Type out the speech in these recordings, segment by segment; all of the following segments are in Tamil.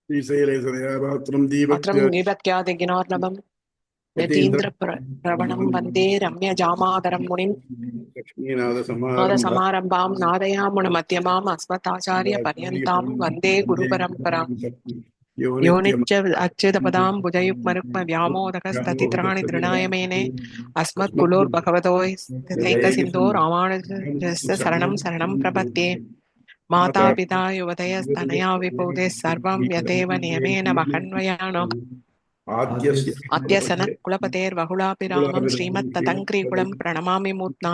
श्रीशैलेशदयापात्रं अत्रं गीपत्यादिज्ञार्णवम् यतीन्द्रप्रवणं वन्दे रम्यजामातरं मुनिं लक्ष्मीनाथसमारम्भां नादसमारम्भां नादयामुनमध्यमाम् अस्मदाचार्यपर्यन्तां वन्दे गुरुपरम्पराम् यो यो नित्यं नित्य अच्युतपदां भुजयुग्मरुक्मव्यामोदकस्ततित्राणि तृणाय मेने अस्मत्कुलोर्भगवतोऽस्त्यैकसिन्धो रामानुजस्य शरणं शरणं प्रपद्ये मातापिता युवतयस्तनया विभूतेः सर्वं यथेव नियमेन महन्वयाणाम् आद्यस्य अद्यसनः कुलपतेर्वहुलाभिरामं श्रीमत्तदङ्घ्रिकुलं प्रणमामि मूर्ध्ना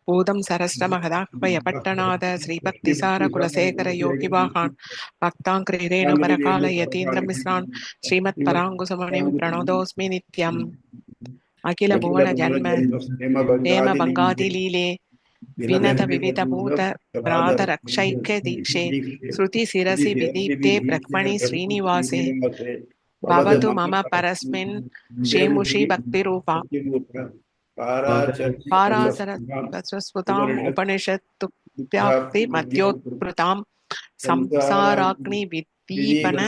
भूतं सरस्वमहदाह्वयपट्टनाद श्रीभक्तिसारकुलशेखरयोगिवाहान् भक्ताङ्घ्रिरेणुपरकाल यतीन्द्रमिश्रान् श्रीमत्पराङ्कुशमुनिं प्रणतोऽस्मि नित्यम् अखिलभुवनजन्म हेमबङ्गादिलीले विनत विविधभूत प्रातरक्षैक्य दीक्षे श्रुतिशिरसि विदीप्ते ब्रह्मणि श्रीनिवासे भवतु मम परस्मिन् श्रीमुषी भक्तिरूपा पाराशरस्वताम् उपनिषत्तुभ्याप्तिमध्योत्पृतां संसाराग्निविदीपन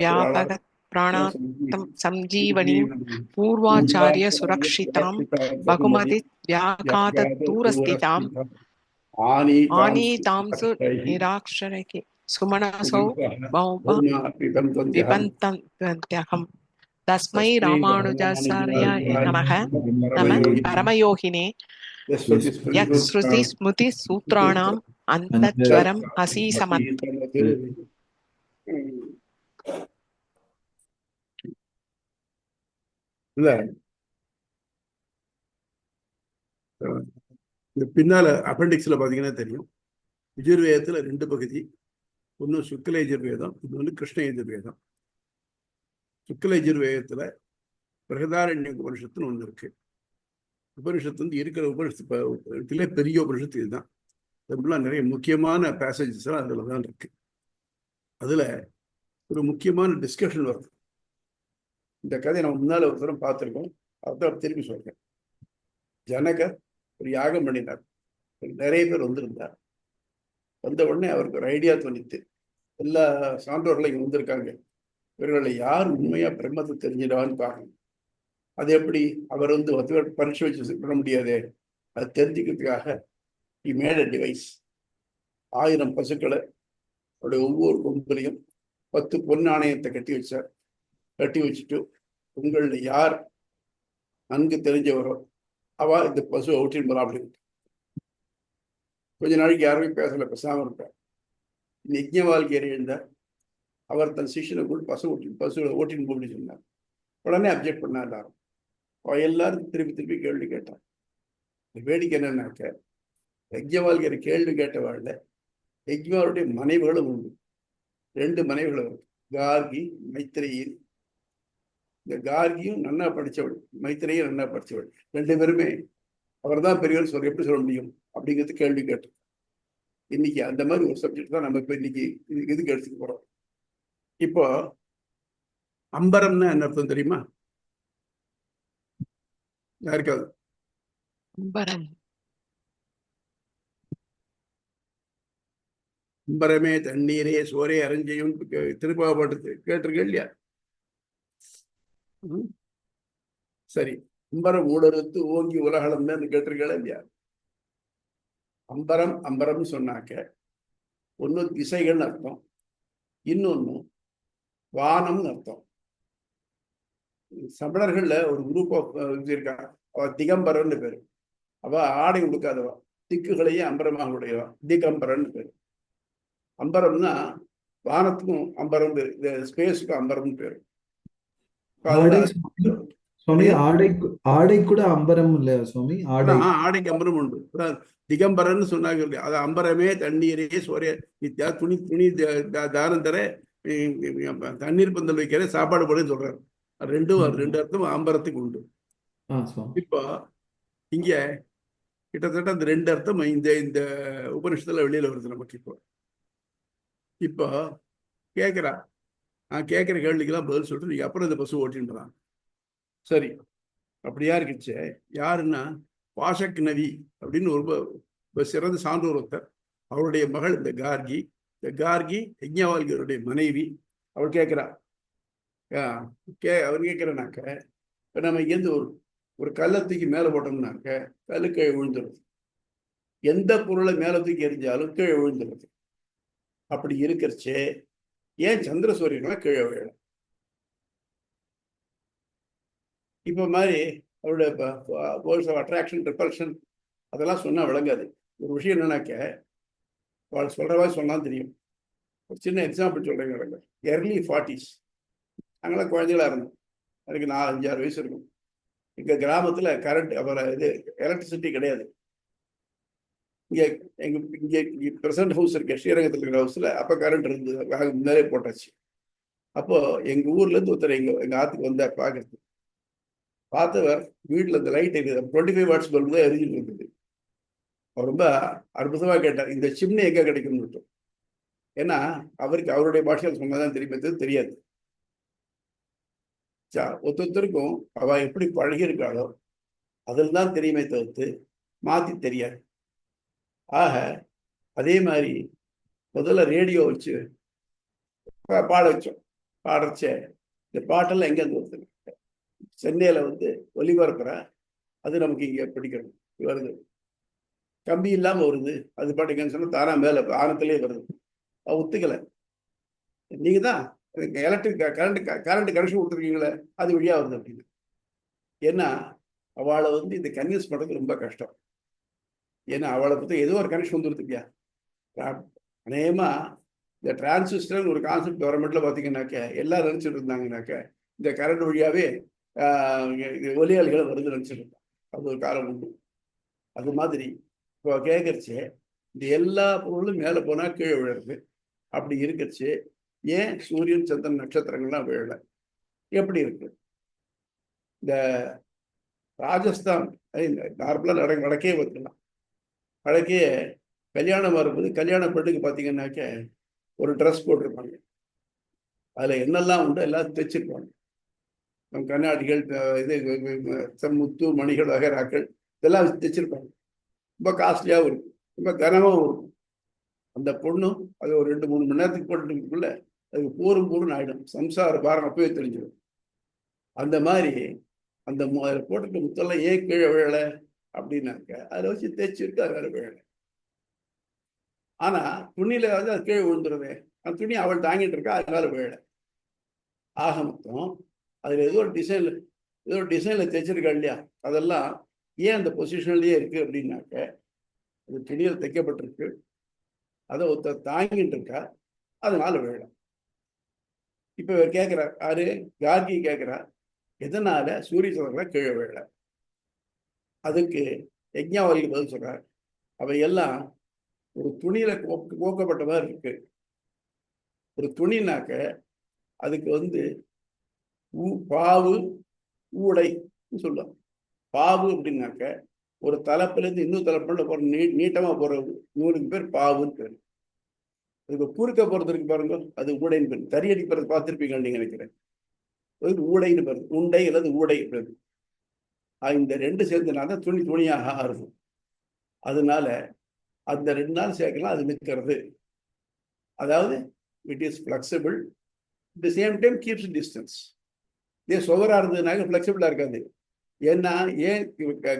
व्यापक प्राणात्म संजीवनीं पूर्वाचार्य सुरक्षितां बहुमति व्याघातदूरस्थितां आनीतां निराक्षरके सुमनसौ विपन्तन्त्यहम् तस्मै रामानुजाचार्याय नमः। नमः परमयोगिने यः श्रुतिस्मृतिसूत्राणाम् अन्तःज्वरम् असीसमत् இந்த பின்னால அப்பெண்டிக்ஸ்ல பாத்தீங்கன்னா தெரியும். யஜுர்வேதத்துல 2 பகுதி. ஒன்னு சுக்ல யஜுர்வேதம், இன்னொன்னு கிருஷ்ண யஜுர்வேதம். சுக்ல யஜுர்வேதத்துல பிரகதாரண்ய உபனிஷத்துன்னு ஒண்ணு இருக்கு. உபனிஷத்து வந்து இருக்கிற உபனிஷத்துல பெரிய உபனிஷத்து இதுதான். அதுக்குலாம் நிறைய முக்கியமான பேசேஜஸ் எல்லாம் அதுல தான் இருக்கு. அதுல ஒரு முக்கியமான டிஸ்கஷன் வருது. இந்த கதையை நம்ம முன்னால ஒரு தரம் பார்த்துருக்கோம். அதான் திருப்பி சொல்றேன். ஜனகர் ஒரு யாகம் பண்ணினார். நிறைய பேர் வந்திருந்தார். வந்த உடனே அவருக்கு ஒரு ஐடியா தோணித்து. எல்லா சான்றோர்களும் இங்க வந்திருக்காங்க. இவர்களை யார் உண்மையா பிரம்மத்தை தெரிஞ்சிடான்னு பார்க்கணும். அது எப்படி அவர் வந்து பரீட்சை வச்சு பண்ண முடியாது. அது தெரிஞ்சுக்கிறதுக்காக he made a device. 1000 பசுக்களை அவருடைய ஒவ்வொரு கொம்புலையும் 10 பொன் நாணயத்தை கட்டி வச்சார். கட்டி வச்சுட்டு உங்களில் யார் நன்கு தெரிஞ்சவரோ அவ இந்த பசு ஓட்டின்னு போறா அப்படின்னு. கொஞ்ச நாளைக்கு யாருமே பேசல, பேசாம இருப்பார். யஜ்ஞவால்கியர் எழுந்தார். அவர் தன் சிஷியனுக்குள் பசுகளை ஓட்டின்னு போன்னு சொன்னார். உடனே அப்ஜெக்ட் பண்ணா எல்லாரும். எல்லாரும் திருப்பி திருப்பி கேள்வி கேட்டார். வேடிக்கை என்னன்னாக்க யஜ்ஞவால்கியர் கேள்வி கேட்டவாழ்ல யஜ்ஞவாலுடைய மனைவிகளும் உண்டு. 2 மனைவிகளும் இருக்கு. கார்கி, மைத்திரையின். இந்த கார்கியும் நன்னா படித்தவள், மைத்திரையும் நன்னா படித்தவள். 2 பேருமே அவர் தான் பெரியவர் எப்படி சொல்ல முடியும் அப்படிங்கிறது கேள்வி கேட்டோம். இன்னைக்கு அந்த மாதிரி ஒரு சப்ஜெக்ட் தான் நம்ம இப்போ இன்னைக்கு இதுக்கு எடுத்துக்க போறோம். இப்போ அம்பரம்னா என்ன அர்த்தம் தெரியுமா? யாருக்காவது? அம்பரம் அம்பரமே தண்ணீரே சோரே அரஞ்சையும் திருப்பாவட்டு கேட்டிருக்க இல்லையா? சரி, அம்பரம் ஊடறுத்து ஓங்கி உலகளம்னு கேட்டிருக்கா இல்லையா? அம்பரம் அம்பரம்னு சொன்னாக்க ஒன்னு திசைகள்னு அர்த்தம், இன்னொன்னு வானம்னு அர்த்தம். சமணர்கள்ல ஒரு குரூப் ஆஃப் இருக்காங்க. அவ திகம்பரன்னு பேரு. அவ ஆடை உடுக்காதவா, திக்குகளையே அம்பரமாக உடையவா, திகம்பரன்னு பேரு. அம்பரம்னா வானத்துக்கும் அம்பரம் பேரு, இந்த ஸ்பேஸுக்கும் அம்பரம்னு பேரு. ஆடை கூட அம்பரம் இல்லையா சுவாமி? ஆடைக்கு அம்பரம் உண்டு. திகம்பரன்னு சொன்னாங்க. அது அம்பரமே தண்ணீரே சோரிய நித்யா துணி துணி தானம் தர தண்ணீர் பந்தல் வைக்கிற சாப்பாடு போடுன்னு சொல்றாரு. 2 அர்த்தம் அம்பரத்துக்கு உண்டு. இப்போ இங்க கிட்டத்தட்ட அந்த 2 அர்த்தம் இந்த உபனிஷத்துல வெளியில வருது நமக்கு. இப்போ கேட்கிறா, நான் கேட்கிற கேள்விக்கெல்லாம் பதில் சொல்லிட்டு நீங்க அப்புறம் இந்த பசு ஓட்டின்றான். சரி, அப்படியா இருக்குச்சு. யாருன்னா பாஷக் நவி அப்படின்னு ஒரு சிறந்த சான்றோர் ஒருத்தர். அவருடைய மகள் இந்த கார்கி. இந்த கார்கி யஜ்ஞவால்கியருடைய மனைவி. அவள் கேட்குறா. அவர் கேட்குறேனாக்க, இப்போ நம்ம இங்கேருந்து ஒரு கல்லை தூக்கி மேலே போட்டோம்னாக்க கல்லு கீழே விழுந்துடுது. எந்த பொருளை மேலே தூக்கி எரிஞ்சாலும் கீழே விழுந்துடுது. அப்படி இருக்கிறச்சே ஏன் சந்திர சூரியன்லாம் கீழே விழல? இப்போ மாதிரி அவருடைய ஃபோர்ஸ் ஆஃப் அட்ராக்ஷன், ரிப்பல்ஷன் அதெல்லாம் சொன்னால் விளங்காது. ஒரு விஷயம் என்னன்னாக்க அவள் சொல்கிற மாதிரி சொன்னால் தெரியும். ஒரு சின்ன எக்ஸாம்பிள் சொல்கிறேங்க. early 40s நாங்களாம் குழந்தைகளாக இருந்தோம். எனக்கு 4-5-6 வயசு இருக்கும். எங்கள் கிராமத்தில் கரண்ட் அப்புறம் எலக்ட்ரிசிட்டி கிடையாது. இங்கே பிரசன்ட் ஹவுஸ் இருக்கு, ஸ்ரீரங்கத்தில் இருக்கிற ஹவுஸில் அப்போ கரண்ட் இருந்தது, முன்னாலே போட்டாச்சு. அப்போது எங்கள் ஊர்லேருந்து ஒருத்தர் எங்கள் ஆற்றுக்கு வந்தார் பார்க்கறது. பார்த்தவர் வீட்டில் இந்த லைட் இருக்குது, 25 வாட்ஸ் பல்பு தான் எரிஞ்சுட்டு இருக்குது. அவர் ரொம்ப அற்புதமாக கேட்டார், இந்த சிம்னி எங்கே கிடைக்கும்னு. ஏன்னா அவருக்கு அவருடைய பாஷையில் சொன்னதான் தெரியாது. ஒருத்தருக்கும் அவள் எப்படி பழகியிருக்காளோ அதில் தான் தெரியுமே தவிர்த்து மாற்றி தெரியாது. ஆக அதே மாதிரி முதல்ல ரேடியோ வச்சு பாட வச்சோம். பாடுறச்ச இந்த பாட்டெல்லாம் எங்கேருந்து வருது? சென்னையில் ஒலிபரப்புற அது நமக்கு இங்கே பிடிக்கணும் வருது. கம்பி இல்லாமல் வருது, அது பாட்டுக்குன்னு சொன்னால் தானா மேலே ஆனத்திலே வருது. ஒத்துக்கலை. நீங்கள் தான் எலக்ட்ரிக் கரண்ட் கனெக்ஷன் கொடுத்துருக்கீங்களே, அது வழியாக வருது அப்படின்னு. ஏன்னா அவளை இந்த கன்வின்ஸ் பண்ணுறது ரொம்ப கஷ்டம். ஏன்னா அவளை பற்றி ஏதோ ஒரு கனெக்ஷன் வந்துடுது இல்லையா. அநேகமாக இந்த டிரான்சிஸ்டர் ஒரு கான்செப்ட் கவர்மெண்ட்டில் பார்த்தீங்கன்னாக்க எல்லாம் நினச்சிட்டு இருந்தாங்கன்னாக்க இந்த கரண்ட் வழியாகவே ஒலியாளிகளை வருது நினச்சிட்டு இருந்தாங்க. அது ஒரு காலம் உண்டு. அது மாதிரி இப்போ கேட்கறச்சு இந்த எல்லா பொருளும் மேலே போனால் கீழே விழுறது. அப்படி இருக்கிறச்சு ஏன் சூரியன், சந்திரன், நட்சத்திரங்கள்லாம் விழலை? எப்படி இருக்கு? இந்த ராஜஸ்தான் நார்மலாக வடக்கே வந்துடலாம். வடக்கே கல்யாணம் வரும்போது கல்யாண பெண்ணுக்கு பார்த்தீங்கன்னாக்க ஒரு ட்ரெஸ் போட்டிருப்பாங்க. அதில் என்னெல்லாம் உண்டு எல்லாம் தைச்சிருப்பாங்க. கண்ணாடிகள், முத்து மணிகள் வகைராக்கள் இதெல்லாம் தைச்சிருப்பாங்க. ரொம்ப காஸ்ட்லியாகவும் இருக்கும், ரொம்ப கனமாகவும் இருக்கும். அந்த பொண்ணும் அது ஒரு 2-3 மணி நேரத்துக்கு போட்டுக்குள்ள அதுக்கு போரும் ஆகிடும். சம்சார பாரம் அப்பவே தெரிஞ்சிடும். அந்த மாதிரி அந்த போட்டுட்டு முத்தெல்லாம் ஏன் கீழே விழலை அப்படின்னாக்க அதில் வச்சு தைச்சிருக்கு, அது வேலை விழலை. ஆனால் துணியில் அது கீழே விழுந்துருவே. அந்த துணி அவள் தாங்கிட்டு இருக்கா, அதனால விழலை. ஆக மொத்தம் அதில் ஏதோ ஒரு டிசைனில் தைச்சிருக்கா இல்லையா, அதெல்லாம் ஏன் அந்த பொசிஷன்லேயே இருக்குது அப்படின்னாக்க அது துணியில் தைக்கப்பட்டிருக்கு, அதை ஒருத்தர் தாங்கிட்டு இருக்கா, அதனால விழலை. இப்போ இவர் கேட்குறார், யாரு? கார்கி கேட்குறார், எதனால சூரிய சந்திரன் கீழே விழலை? அதுக்கு யஜ்ஞாவலி பதில் சொல்றார், அவையெல்லாம் ஒரு துணியில கோக்கப்பட்ட மாதிரி இருக்கு. ஒரு துணினாக்க அதுக்கு பாவு ஊடைன்னு சொல்லுவாங்க. பாவு அப்படின்னாக்க ஒரு தலைப்புலேருந்து இன்னொரு தலைப்புல போற நீட்டமா போற நூறுக்கு பேர் பாவுன்னு பேர். அதுக்கு குறுக்க போறதுக்கு பாருங்க, அது ஊடைன்னு பேர். தறியடி போறது பார்த்துருப்பீங்க நீங்க நினைக்கிறேன். ஊடைன்னு பேரு, உண்டை அல்லது ஊடை பேரு. இந்த 2 சேர்ந்தனால துணியாக இருக்கும். அதனால அந்த 2 நாள் சேர்க்கலாம், அது நிற்கிறது. அதாவது it is flexible, at the same time keeps distance. இதே சுவராக இருந்ததுனாக்க ஃபிளெக்சிபிளாக இருக்காது. ஏன்னா ஏன்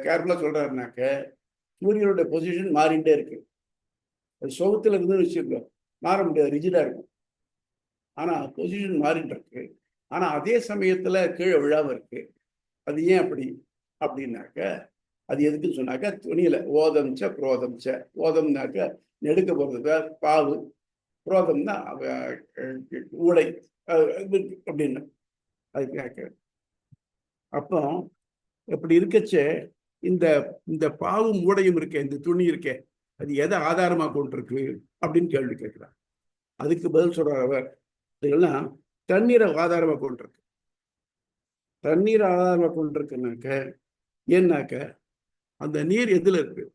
கேர்ஃபுல்லாக சொல்கிறாருனாக்க சூரியனுடைய பொசிஷன் மாறிட்டே இருக்கு. அது சுவத்தில் இருந்து வச்சுருக்கோம், மாற முடியாது, ரிஜிடாக இருக்கும். ஆனால் பொசிஷன் மாறிட்டு இருக்கு. ஆனால் அதே சமயத்தில் கீழே விழாமல் இருக்கு. அது ஏன் அப்படி அப்படின்னாக்க அது எதுக்குன்னு சொன்னாக்க துணியில ஓதம்ச்ச புரோதம்ச்ச. ஓதம்னாக்க நெடுக்க போறது பாவு, புரோதம்னா ஊடை அப்படின்னு அது கேட்க. அப்போ இப்படி இருக்கச்ச இந்த இந்த பாவும் ஊடையும் இருக்கே, இந்த துணி இருக்கே, அது எதை ஆதாரமா கொண்டிருக்கு அப்படின்னு கேள்வி கேட்கிறார். அதுக்கு பதில் சொல்றார் அவர், இதெல்லாம் தண்ணீரை ஆதாரமா கொண்டிருக்கு. தண்ணீர் ஆதாரமா கொண்டிருக்குனாக்க ஏன்னாக்க அந்த நீர் எதுல இருக்கு,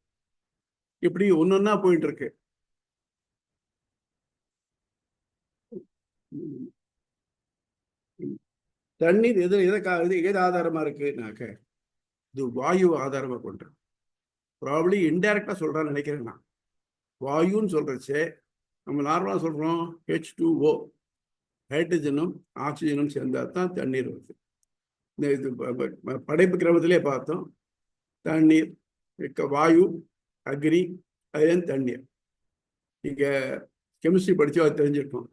இப்படி ஒன்னொன்னா போயிட்டு இருக்கு. தண்ணீர் எது ஆதாரமா இருக்குனாக்க இது வாயு ஆதாரமா கொண்டிருக்கு. ப்ராபப்ளி இன்டைரக்டா சொல்றான்னு நினைக்கிறேன் நான். வாயுன்னு சொல்றச்சே நம்ம நார்மலா சொல்றோம் H2O, ஹைட்ரஜனும் ஆக்சிஜனும் சேர்ந்தா தான் தண்ணீர் வருது. இந்த இது படைப்பு கிரமத்திலே பார்த்தோம். தண்ணீர், வாயு, அக்னி, அதுலேருந்து தண்ணீர். இங்கே கெமிஸ்ட்ரி படித்து அது தெரிஞ்சிருக்கோம்.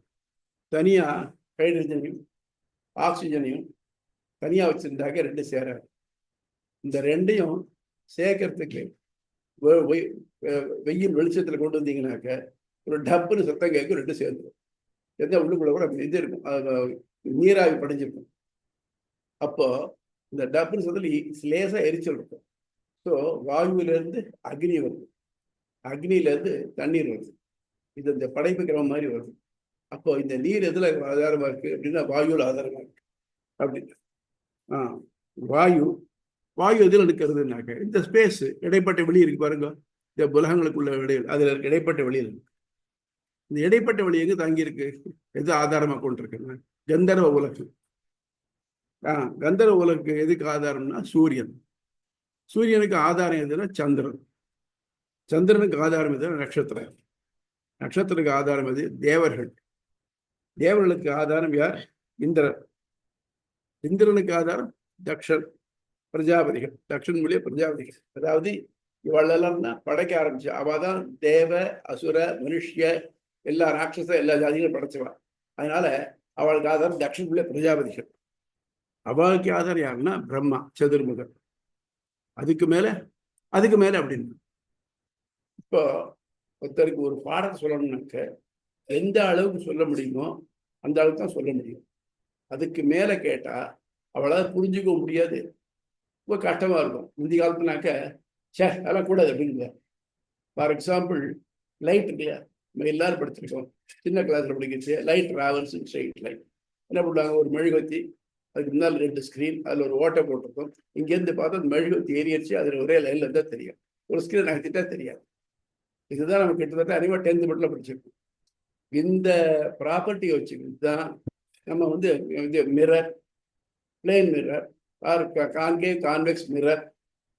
தனியாக ஹைட்ரஜனையும் ஆக்சிஜனையும் தனியாக வச்சுருந்தாக்க ரெண்டு சேராது. இந்த ரெண்டையும் சேர்க்கறதுக்கு வெயில் வெளிச்சத்தில் கொண்டு வந்தீங்கன்னாக்க ஒரு டப்புன்னு சத்தம் கேட்கும், ரெண்டு சேர்ந்துடும். எந்த உள்ளுக்குள்ள கூட அப்படி இது இருக்கும், நீராவி படைஞ்சிருக்கும். அப்போ இந்த டப்புன்னு சத்தத்தில் லேசாக எரிச்சல் இருக்கும். ஸோ வாயுவிலேருந்து அக்னி வருது, அக்னியிலேருந்து தண்ணீர் வருது. இது இந்த படைப்பு கிரமம் மாதிரி வருது. அப்போ இந்த நீர் எதில் ஆதாரமாக இருக்குது அப்படின்னா வாயுவில் ஆதாரமாக இருக்கு அப்படின்னு. வாயு எதில் இருக்கிறதுனாக்க இந்த ஸ்பேஸ் இடைப்பட்ட வெளி இருக்கு பாருங்க, இந்த உலகங்களுக்குள்ள இடையில் அதில் இடைப்பட்ட வெளியில் இருக்கு. இந்த இடைப்பட்ட வெளி எங்கே தங்கியிருக்கு, எது ஆதாரமாக கொண்டிருக்குன்னா கந்தர்வ உலகு. கந்தர்வ உலகுக்கு எதுக்கு ஆதாரம்னா சூரியன். சூரியனுக்கு ஆதாரம் எதுனா சந்திரன். சந்திரனுக்கு ஆதாரம் எதுனா நட்சத்திரம். நட்சத்திரத்துக்கு ஆதாரம் எது தேவர்கள். தேவர்களுக்கு ஆதாரம் யார், இந்திரன். இந்திரனுக்கு ஆதாரம் தக்ஷன், பிரஜாபதிகள். தக்ஷன் மொழிய பிரஜாபதிகள். அதாவது இவளெல்லாம் படைக்க ஆரம்பிச்சு. அவள் தான் தேவ அசுர மனுஷிய எல்லா ராட்சச எல்லா ஜாதிகளும் படைச்சவா. அதனால அவளுக்கு ஆதாரம் தக்ஷன் மொழிய பிரஜாபதிகள். அவளுக்கு ஆதாரம் யாருன்னா பிரம்மா சதுர்முகன். அதுக்கு மேல அப்படின்னு. இப்போ ஒருத்தருக்கு ஒரு பாடத்தை சொல்லணும்னாக்க எந்த அளவுக்கு சொல்ல முடியுமோ அந்த அளவுக்கு தான் சொல்ல முடியும். அதுக்கு மேலே கேட்டால் அவளால் புரிஞ்சுக்க முடியாது, ரொம்ப கஷ்டமாக இருக்கும். முந்தைய காலத்துனாக்க அதெல்லாம் கூடாது அப்படின்னு. ஃபார் எக்ஸாம்பிள் லைட் இல்லையா, நம்ம எல்லாரும் படிச்சிருக்கோம் சின்ன கிளாஸில் படிக்கிச்சு. Light travels in straight line. என்ன பண்ணுவாங்க, ஒரு மெழுகுவத்தி, அதுக்கு முன்னால் 2 ஸ்க்ரீன், அதில் ஒரு ஓட்டை போட்டிருக்கோம். இங்கேருந்து பார்த்தா அந்த மெழுகுவத்தி ஏறிடுச்சு, அதில் ஒரே லைனில் இருந்தால் தெரியும். ஒரு ஸ்க்ரீன் நகர்த்திட்டா தெரியாது. இதுதான் நம்ம கிட்டத்தட்ட அறிவா 10th மட்டும் படிச்சிருக்கோம். இந்த ப்ராப்பர்ட்டியை வச்சுக்கிட்டு தான் நம்ம mirror, plane mirror, concave convex mirror,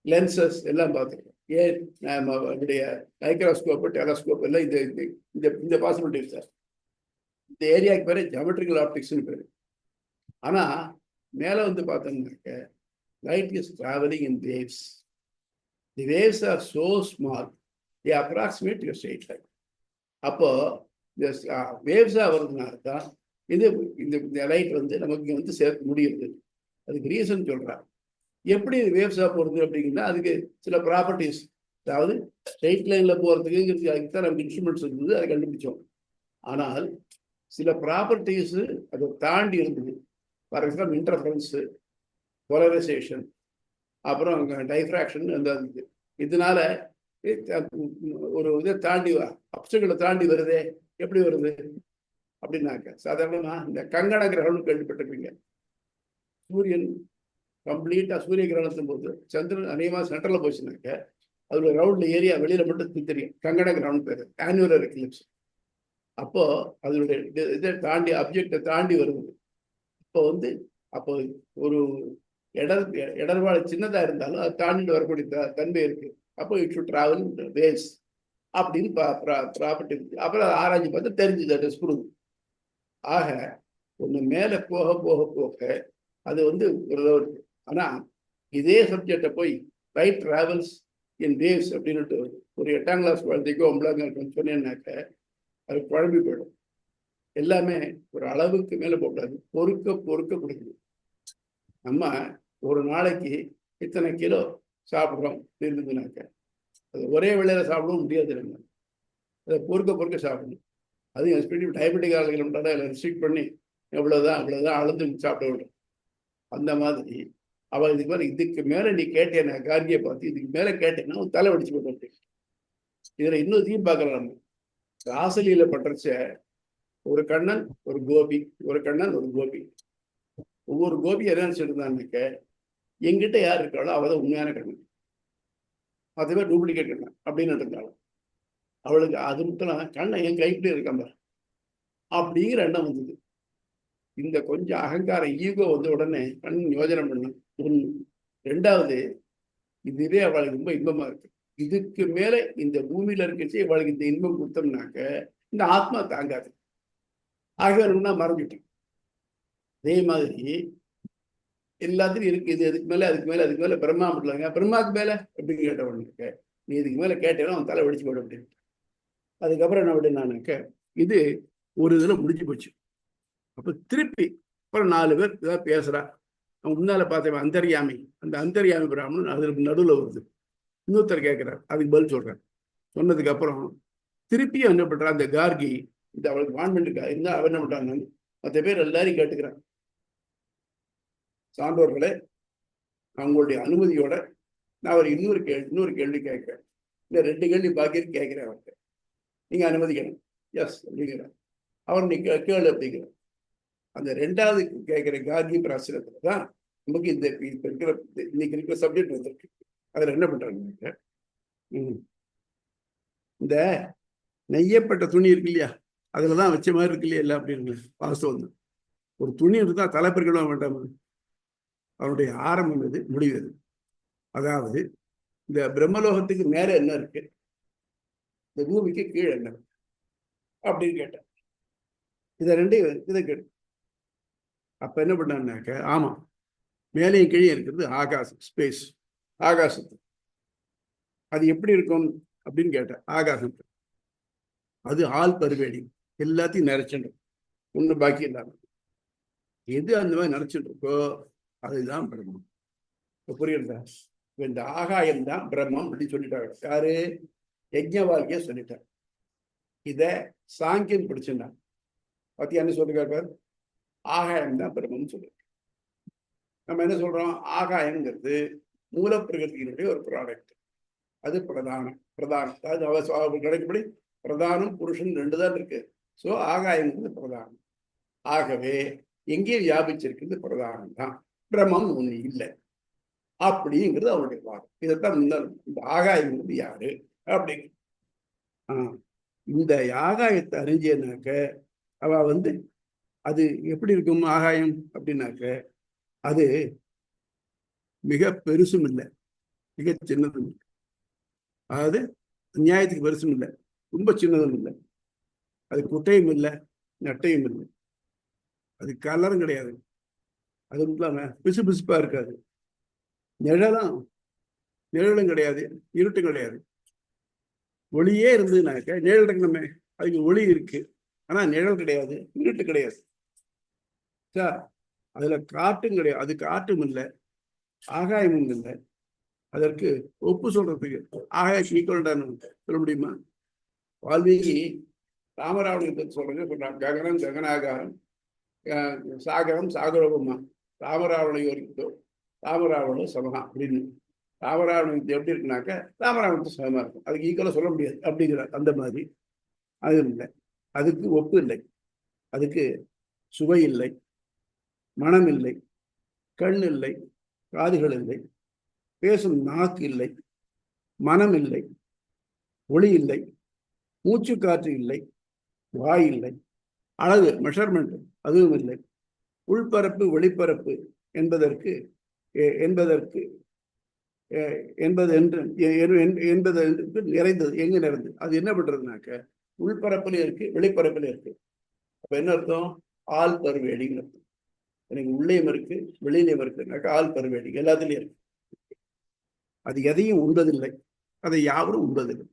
lenses எல்லாம் பார்த்துருக்கோம். ஏன் நம்மளுடைய மைக்ரோஸ்கோப்பு, டெலஸ்கோப் எல்லாம் இந்த பாசிபிலிட்டிஸ் சார். இந்த ஏரியாவுக்கு பேர் ஜியோமெட்ரிக்கல் ஆப்டிக்ஸ்னு பேர். ஆனால் மேலே பார்த்தோம்னாக்க light is travelling in waves. The waves are so small, the approximate your straight line. அப்போ இந்த வேவ்ஸாக வருதுனால தான் இந்த லைட் நமக்கு இங்கே சேர்க்க முடியுது. அதுக்கு ரீசன் சொல்கிறாங்க. எப்படி வேவ்ஸாக போகிறது அப்படிங்கன்னா அதுக்கு சில ப்ராப்பர்ட்டிஸ், அதாவது ஸ்ட்ரெயிட் லைனில் போகிறதுக்கு அதுக்கு தான் நமக்கு இன்ஸ்ட்ருமெண்ட்ஸ் இருந்தது, அதை கண்டுபிடிச்சோம். ஆனால் சில ப்ராப்பர்ட்டிஸு அதை தாண்டி இருந்தது. ஃபார் எக்ஸாம்பிள் இன்டர்ஃபரன்ஸு, போலரைசேஷன், அப்புறம் டைஃப்ராக்ஷன். அந்த இதனால ஒரு இதை தாண்டி அப்சங்களை தாண்டி வருதே. எப்படி வருது அப்படின்னாக்க சாதாரணமாக இந்த கங்கண கிரகணம் கேள்விப்பட்டிருப்பீங்க. சூரியன் கம்ப்ளீட்டாக சூரிய கிரகணத்தின் போது சந்திரன் அநேகமாக சென்டரில் போச்சுனாக்க அதில் ரவுண்டில் ஏரியா வெளியில் மட்டும் தெரியும். கங்கண கிரகணம் பேர், ஆனுவலர் எக்லிப்ஸ். அப்போது அதனுடைய இதை தாண்டி அப்ஜெக்டை தாண்டி வருது. அப்போ ஒரு இடர்பாடு சின்னதாக இருந்தாலும் அது தாண்டிட்டு வரக்கூடிய தன்மை இருக்குது. அப்போ இட் ஷுட் ட்ராவல் வேவ்ஸ் அப்படின்னு ப்ராப்பர்ட்டி இருக்குது. அப்புறம் அதை ஆராய்ச்சி பார்த்து தெரிஞ்சுது, அது ப்ரூவ். ஆக ஒன்று மேலே போக போக போக அது ஒரு. ஆனால் இதே சப்ஜெக்டை போய் லைட் ட்ராவல்ஸ் இன் வேவ்ஸ் அப்படின்ட்டு ஒரு 8ஆம் கிளாஸ் குழந்தைக்கோ 9ஆம் கிளாஸ் சொன்னேன்னாக்க அது குழம்பி போயிடும். எல்லாமே ஒரு அளவுக்கு மேலே போகக்கூடாது, பொறுக்க கொடுக்கணும். நம்ம ஒரு நாளைக்கு இத்தனை கிலோ சாப்பிட்றோம் இருந்ததுனாக்க அது ஒரே வேளையில் சாப்பிடவும் முடியாது. நம்ம அதை பொறுக்க சாப்பிடணும். அதுவும் எஸ்பெஷலி டயபெட்டிக் ஆளுகள் அதை ரெஸ்ட்ரிக்ட் பண்ணி அவ்வளோதான் அளந்து சாப்பிட விடும். அந்த மாதிரி அவள் இதுக்கு மேலே நீ கேட்டேன்னா கார்கியை பார்த்து இதுக்கு மேலே கேட்டேன்னா தலை வடிச்சு போட்டு. இதில் இன்னும் தீம் பார்க்கலாம். நம்ம ராசலியில் பட்டுறச்ச ஒரு கண்ணன் ஒரு கோபி, ஒரு கண்ணன் ஒரு கோபி. ஒவ்வொரு கோபி என்ன நினச்சிருந்தான்னாக்க எங்கிட்ட யார் இருக்காளோ அவள் தான் உண்மையான கண்ணன், அதுவே டூப்ளிகேட் கண்ணன் அப்படின்னு இருந்தாலும் அவளுக்கு அது மட்டும் கண்ணன் என் கைப்பிடி இருக்காம அப்படிங்கிற எண்ணம் வந்தது. இந்த கொஞ்சம் அகங்கார ஈகோ உடனே கண் யோஜனை பண்ண. ஒன்று. 2வது, இதுவே அவளுக்கு ரொம்ப இன்பமா இருக்கு. இதுக்கு மேல இந்த பூமியில இருக்கச்சு அவளுக்கு இந்த இன்பம் கொடுத்தோம்னாக்க இந்த ஆத்மா தாங்காது. ஆகணும்னா மறைஞ்சிட்டேன். அதே மாதிரி எல்லாத்துலையும் இருக்கு. இது அதுக்கு மேல அதுக்கு மேல அதுக்கு மேல பிரம்மா இல்லைங்க, பிரம்மாக்கு மேல அப்படின்னு கேட்டவனுக்கு நீ இதுக்கு மேல கேட்டேன்னா அவன் தலை வெடிச்சு போட அப்படின்னு. அதுக்கப்புறம் என்ன அப்படின்னாக்க இது ஒரு இதுல முடிஞ்சு போச்சு. அப்ப திருப்பி அப்புறம் 4 பேர் ஏதாவது பேசுறா. அவன் முன்னால பார்த்தவன் அந்தர்யாமி, அந்த அந்தர்யாமி பிராமணன் அதுல நடுவில் வருது. இன்னொருத்தர் கேட்கிறார், அதுக்கு பதில் சொல்றார். சொன்னதுக்கு அப்புறம் திருப்பியும் என்ன பண்றான் அந்த கார்கி, இந்த அவளுக்கு வான்மெண்ட் இருந்தா அவன் என்ன பண்றாங்க, மற்ற பேர் எல்லாரையும் கேட்டுக்கிறான். சான்றோர்களே, அவங்களுடைய அனுமதியோட நான் ஒரு இன்னொரு கேள்வி கேட்கிறேன். இந்த 2 கேள்வி பாக்கி கேட்கிறேன். அவர்கிட்ட நீங்க அனுமதிக்கணும். எஸ் அப்படிங்கிறார். அவர் நீ கேளு அப்படிங்கிற. அந்த 2வது கேட்கிற கார்கி பிராசனத்துல தான் நமக்கு இந்த இன்னைக்கு இருக்கிற சப்ஜெக்ட் வந்திருக்கு. அதுல என்ன பண்றாங்க, இந்த நெய்யப்பட்ட துணி இருக்கு இல்லையா, அதுலதான் வச்ச மாதிரி இருக்கு இல்லையா எல்லாம் அப்படின்னு வாஸ்தவம் வந்து ஒரு துணி இருந்தா தலைப்பெருக்கணும் வேண்டாம். அவருடைய ஆரம்பம் எது, முடிவு எது? அதாவது இந்த பிரம்மலோகத்துக்கு மேல என்ன இருக்கு, இந்த பூமிக்கு கீழே என்ன இருக்கு அப்படின்னு கேட்டேன். இதை 2 இதை கேட்டு அப்ப என்ன பண்ணாக்க, ஆமா மேலையும் கீழே இருக்கிறது ஆகாசம், ஸ்பேஸ், ஆகாசத்து. அது எப்படி இருக்கும் அப்படின்னு கேட்டேன். ஆகாசம் அது ஆள் பருவேடி எல்லாத்தையும் நிறைச்சுட்டு ஒண்ணு பாக்கி இல்லாம எது அந்த மாதிரி நினைச்சிட்டு இருக்கோ அதுதான் பிரம்மம். புரியுறதா? இந்த ஆகாயம் தான் பிரம்மம் அப்படின்னு சொல்லிட்டாங்க. யாரு? யஜ்ஞவால்கிய சொல்லிட்டார். இத சாங்கியன் பிடிச்சிருந்தாங்க. பத்தியான்னு சொல்லிருக்காரு, ஆகாயம் தான் பிரம்மம் சொல்லிருக்கு. நம்ம என்ன சொல்றோம், ஆகாயம்ங்கிறது மூலப்பிரகிருதியினுடைய ஒரு ப்ராடக்ட். அது பிரதானம். அதாவது அவர் கிடைக்கப்படி பிரதானம் புருஷன் 2 தான் இருக்கு. ஸோ ஆகாயம்ங்கிறது பிரதானம். ஆகவே எங்கே வியாபிச்சிருக்கிறது பிரதானம் தான், பிரம்மம் ஒண்ணு இல்லை அப்படிங்கிறது அவருடைய வாதம். இதைத்தான் இந்த ஆகாயங்கிறது யாரு அப்படிங்க. இந்த ஆகாயத்தை அறிஞ்சேனாக்க அவ அது எப்படி இருக்கும் ஆகாயம் அப்படின்னாக்க, அது மிக பெருசும் இல்லை, மிக சின்னதும் இல்லை. அதாவது நியாயத்துக்கு பெருசும் இல்லை, ரொம்ப சின்னதும் இல்லை. அது குட்டையும் இல்லை, நட்டையும் இல்லை. அது கலரும் கிடையாது. அது இல்லாம பிசு பிசுப்பா இருக்காது. நிழலும் கிடையாது, இருட்டும் கிடையாது. ஒளியே இருந்ததுனாக்க நிழல் இருக்கணுமே, அதுக்கு ஒளி இருக்கு, ஆனா நிழல் கிடையாது, இருட்டு கிடையாது. சார் அதுல காட்டும் கிடையாது, அது காட்டும் இல்லை, ஆகாயமும் இல்லை. அதற்கு ஒப்பு சொல்றதுக்கு ஆகாயம் ஈக்குவல்டான சொல்ல முடியுமா? வால்மீகி ராமராவணத்தை சொல்றாங்க. ககனம் ககனாகாரம், சாகரம் சாகரோபமா, ராமராவணையோரிக்கோ ராமராவணம் சமகா அப்படின்னு. ராமராவணத்தை எப்படி இருக்குனாக்க ராமராவணத்தை சமமா இருக்கும், அதுக்கு ஈக்குவலா சொல்ல முடியாது அப்படிங்கிறார். அந்த மாதிரி அது இல்லை, அதுக்கு ஒப்பு இல்லை, அதுக்கு சுவை இல்லை, மனம் இல்லை, கண் இல்லை, காதுகள் இல்லை, பேசும் நாக்கு இல்லை, மனம் இல்லை, ஒளி இல்லை, மூச்சு காற்று இல்லை, வாய் இல்லை, அளவு மெஷர்மெண்ட் அதுவும் இல்லை, உள்பரப்பு வெளிப்பரப்பு என்பதற்கு நிறைந்தது. எங்க நிறைந்தது? அது என்ன பண்றதுனாக்க உள்பரப்புல இருக்கு, வெளிப்பரப்புல இருக்கு. அப்ப என்ன அர்த்தம்? ஆள் பருவேடின்னு அர்த்தம். எனக்கு உள்ளேயும் இருக்கு, வெளியிலையும் இருக்குனாக்க ஆள் பருவேடி எல்லாத்துலயும் இருக்கு. அது எதையும் உண்பதில்லை, அதை யாரும் உண்பதில்லை.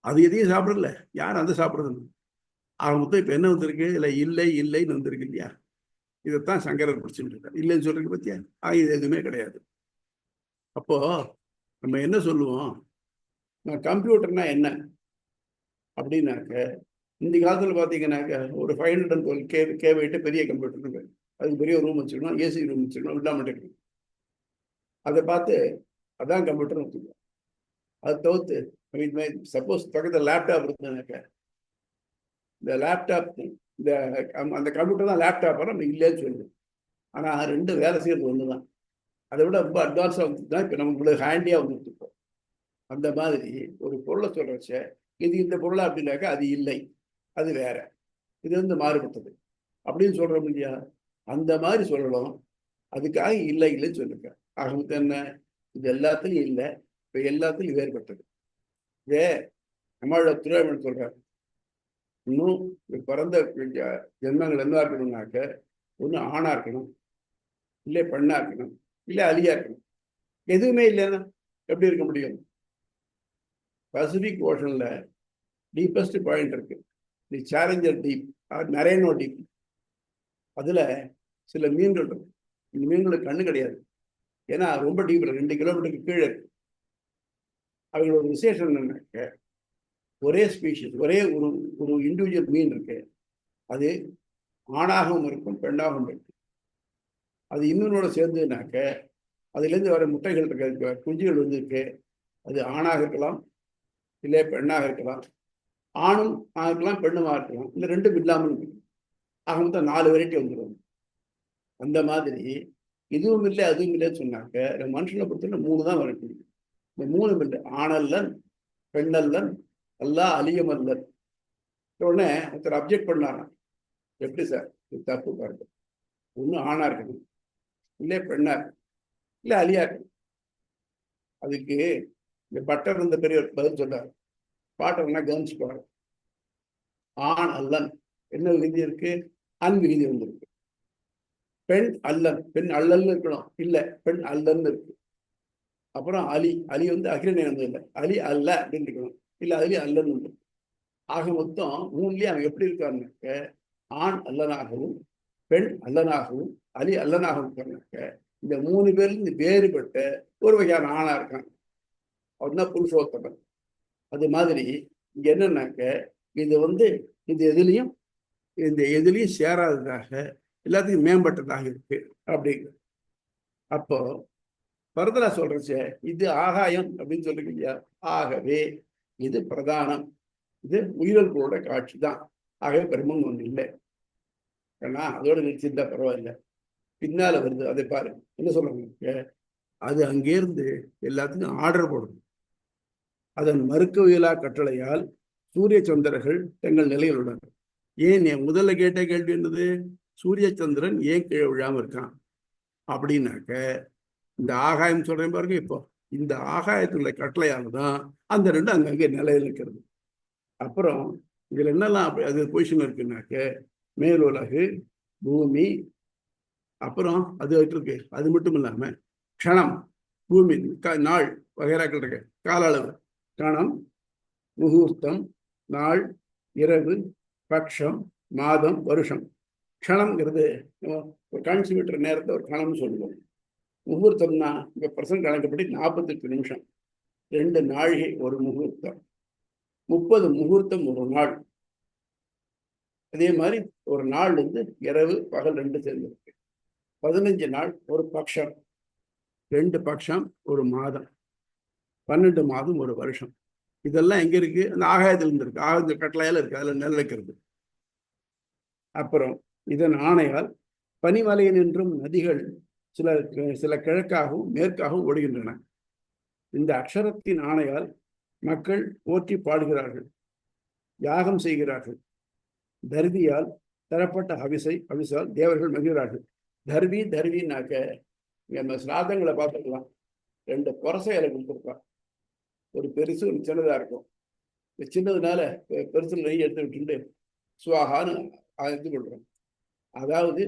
அது எதையும் சாப்பிடல, யாரும் அதை சாப்பிடுறது. ஆக மொத்தம் இப்ப என்ன வந்திருக்கு, இல்ல இல்லை இல்லைன்னு வந்திருக்கு இல்லையா? இதைத்தான் சங்கரர் பிடிச்சிட்டு இருக்காரு. இல்லைன்னு சொல்றதுக்கு பத்தியா இது எதுவுமே கிடையாது. அப்போ நம்ம என்ன சொல்லுவோம், நான் கம்ப்யூட்டர்னா என்ன அப்படின்னாக்க, இந்த காலத்துல பாத்தீங்கன்னாக்க ஒரு 512 கேபிட்டு பெரிய கம்ப்யூட்டர், அதுக்கு பெரிய ரூம் வச்சுக்கணும், ஏசி ரூம் வச்சுக்கணும், இல்லாம இருக்கணும். அதை பார்த்து அதான் கம்ப்யூட்டர்னு வச்சுக்கணும். அது தவிர்த்து சப்போஸ் பக்கத்தில் லேப்டாப் இருந்ததுனாக்க, இந்த லேப்டாப் அந்த கம்ப்யூட்டர் தான் லேப்டாப் நம்ம இல்லைன்னு சொல்லுது. ஆனா 2 வேலை செய்யறது ஒண்ணுதான். அதை விட ரொம்ப அட்வான்ஸா வந்துட்டுதான் இப்ப நம்ம இவ்வளவு ஹேண்டியா வந்துட்டு இருக்கோம். அந்த மாதிரி ஒரு பொருளை சொல்றச்ச இது இந்த பொருளா அப்படின்னாக்கா அது இல்லை, அது வேற, இது மாறுபட்டது அப்படின்னு சொல்றோம் இல்லையா? அந்த மாதிரி சொல்லணும். அதுக்காக இல்லை இல்லைன்னு சொல்லிருக்க. ஆக என்ன, இது எல்லாத்துலயும் இல்லை, இப்ப எல்லாத்துலயும் வேறுபட்டது. இதே நம்மளோட திருவாரூர் சொல்றாரு, இன்னும் பிறந்த ஜென்மங்கள் என்ன இருக்கணும்னாக்க ஒன்று ஆணா இருக்கணும், இல்லை பெண்ணா இருக்கணும், இல்லை அலியா இருக்கணும். எதுவுமே இல்லைன்னா எப்படி இருக்க முடியும்? பசிபிக் ஓஷன்ல டீப்பஸ்ட் பாயிண்ட் இருக்கு, தி சேலஞ்சர் டீப், நரேனோ டீப். அதுல சில மீன்கள் இருக்கு. இந்த மீன்களுக்கு கண்ணு கிடையாது, ஏன்னா ரொம்ப டீப், 2 கிலோமீட்டருக்கு கீழே இருக்கு. அவங்களோட விசேஷம் என்னன்னாக்க, ஒரே ஸ்பீஷிஸ், ஒரே ஒரு ஒரு இண்டிவிஜுவல் மீன் இருக்கு, அது ஆணாகவும் இருக்கும் பெண்ணாகவும் இருக்கும். அது இன்னொன்னோட சேர்ந்துனாக்க அதுலேருந்து வர முட்டைகள் இருக்க குஞ்சுகள் வந்து இருக்கு, அது ஆணாக இருக்கலாம், இல்லை பெண்ணாக இருக்கலாம், ஆணும் இருக்கலாம் பெண்ணுமா இருக்கலாம், இல்லை ரெண்டும் இல்லாமல் இருக்கு. ஆக மொத்தம் 4 வெரைட்டி வந்துடும். அந்த மாதிரி இதுவும் இல்லை அதுவும் இல்லைன்னு சொன்னாக்க மனுஷனை பொறுத்தவரை 3 தான் வர முடியும். இந்த 3 இல்லை, ஆணல்லன், பெண்ணல்லன், அல்லா அலியமல்லன். உடனே ஒருத்தர் அப்ஜெக்ட் பண்ணாராம், எப்படி சார் இது தப்பு பாருங்க, ஒன்று ஆணா இருக்கணும், இல்லை பெண்ணா இருக்கணும், இல்லை அலியா இருக்கணும். அதுக்கு இந்த பட்டர் இருந்த பெரிய பதில் சொல்றாரு. பாட்டர்னா கவனிச்சுப்பாரு. ஆண் அல்லன் என்ன விகுதி இருக்கு? அன் விகுதி வந்திருக்கு. பெண் அல்லன், பெண் அல்லல்னு இருக்கணும், இல்லை பெண் அல்லன்னு இருக்கு. அப்புறம் அலி, அலி வந்து அகிரனை வந்து இல்லை, அலி அல்ல அப்படின்னு இருக்கணும், இல்லை அலி அல்லன்னு இருக்கு. ஆக மொத்தம் 3லயே அவன் எப்படி இருக்காருனாக்க ஆண் அல்லனாகவும் பெண் அல்லனாகவும் அலி அல்லனாகவும் இருக்காருனாக்க இந்த 3 பேர்ல வேறுபட்ட ஒரு வகையான ஆணா இருக்கான், அவன்தான் புருஷோத்தமன். அது மாதிரி இங்க என்னன்னாக்க இது வந்து இந்த எதுலையும் சேராததாக எல்லாத்தையும் மேம்பட்டதாக இருக்கு அப்படிங்கிறது. அப்போ பரதலா சொல்றச்ச இது ஆகாயம் அப்படின்னு சொல்றீங்க இல்லையா? ஆகவே இது பிரதானம், இது உயிரல்களோட காட்சி தான். ஆகவே பிரம்மன் ஒன்று இல்லை. ஏன்னா அதோட நிறுத்திருந்தா பரவாயில்ல, பின்னால வருது, அதை பாரு என்ன சொல்றாங்க. அது அங்கேருந்து எல்லாத்துக்கும் ஆர்டர் போடுது. அதன் மறுக்கவியலா கட்டளையால் சூரிய சந்திரர்கள் தங்கள் நிலையில் உள்ளனர். ஏன் முதல்ல கேட்ட கேள்வி என்னது? சூரிய சந்திரன் ஏன் கீழே விழாம இருக்கான் அப்படின்னாக்க, இந்த ஆகாயம் சொல்றேன் பாருங்க. இப்போ இந்த ஆகாயத்துள்ள கட்டளையால தான் அந்த 2 அங்கங்கே நிலையில் இருக்கிறது. அப்புறம் இதுல என்னெல்லாம் அது பொசிஷன் இருக்குன்னாக்க, மேலுலகு, பூமி, அப்புறம் அது இருக்கு. அது மட்டும் இல்லாம க்ஷணம், பூமி, நாள் வகைராக்கள் இருக்கு, கால அளவு, கணம், முகூர்த்தம், நாள், இரவு, பட்சம், மாதம், வருஷம். க்ஷணம்ங்கிறது ஒரு கான்சிமீட்டர் நேரத்தை ஒரு கணம்னு சொல்லுவோம். முகூர்த்தம்னா இங்க பர்சன்ட் கணக்குப்படி 48 நிமிஷம், 2 நாழிகை ஒரு முகூர்த்தம், 30 முகூர்த்தம் ஒரு நாள். அதே மாதிரி ஒரு நாள் வந்து இரவு பகல் 2 சேர்ந்து இருக்கு. 15 நாள் ஒரு பட்சம், 2 பட்சம் ஒரு மாதம், 12 மாதம் ஒரு வருஷம். இதெல்லாம் எங்க இருக்கு? அந்த ஆகாயத்துல இருந்து இருக்கு, ஆகாயத்துல கட்டளையால இருக்கு, அதுல நிலைக்கிறது. அப்புறம் இதன் ஆணையால் பனிமலையில் நின்றும் நதிகள் சில கிழக்காகவும் மேற்காகவும் ஓடுகின்றன. இந்த அக்ஷரத்தின் ஆணையால் மக்கள் போற்றி பாடுகிறார்கள், யாகம் செய்கிறார்கள். தர்வியால் தரப்பட்ட அவிசால் தேவர்கள் மகிழ்கிறார்கள். தர்வினாக்க நம்ம சிராதங்களை பார்த்துக்கலாம், 2 புரசை இலை கொடுத்துருப்பா. ஒரு பெருசு ஒரு சின்னதா இருக்கும். இந்த சின்னதுனால பெருசுல நெய் எடுத்து விட்டுட்டு சுவாகான்னு இது பண்றோம். அதாவது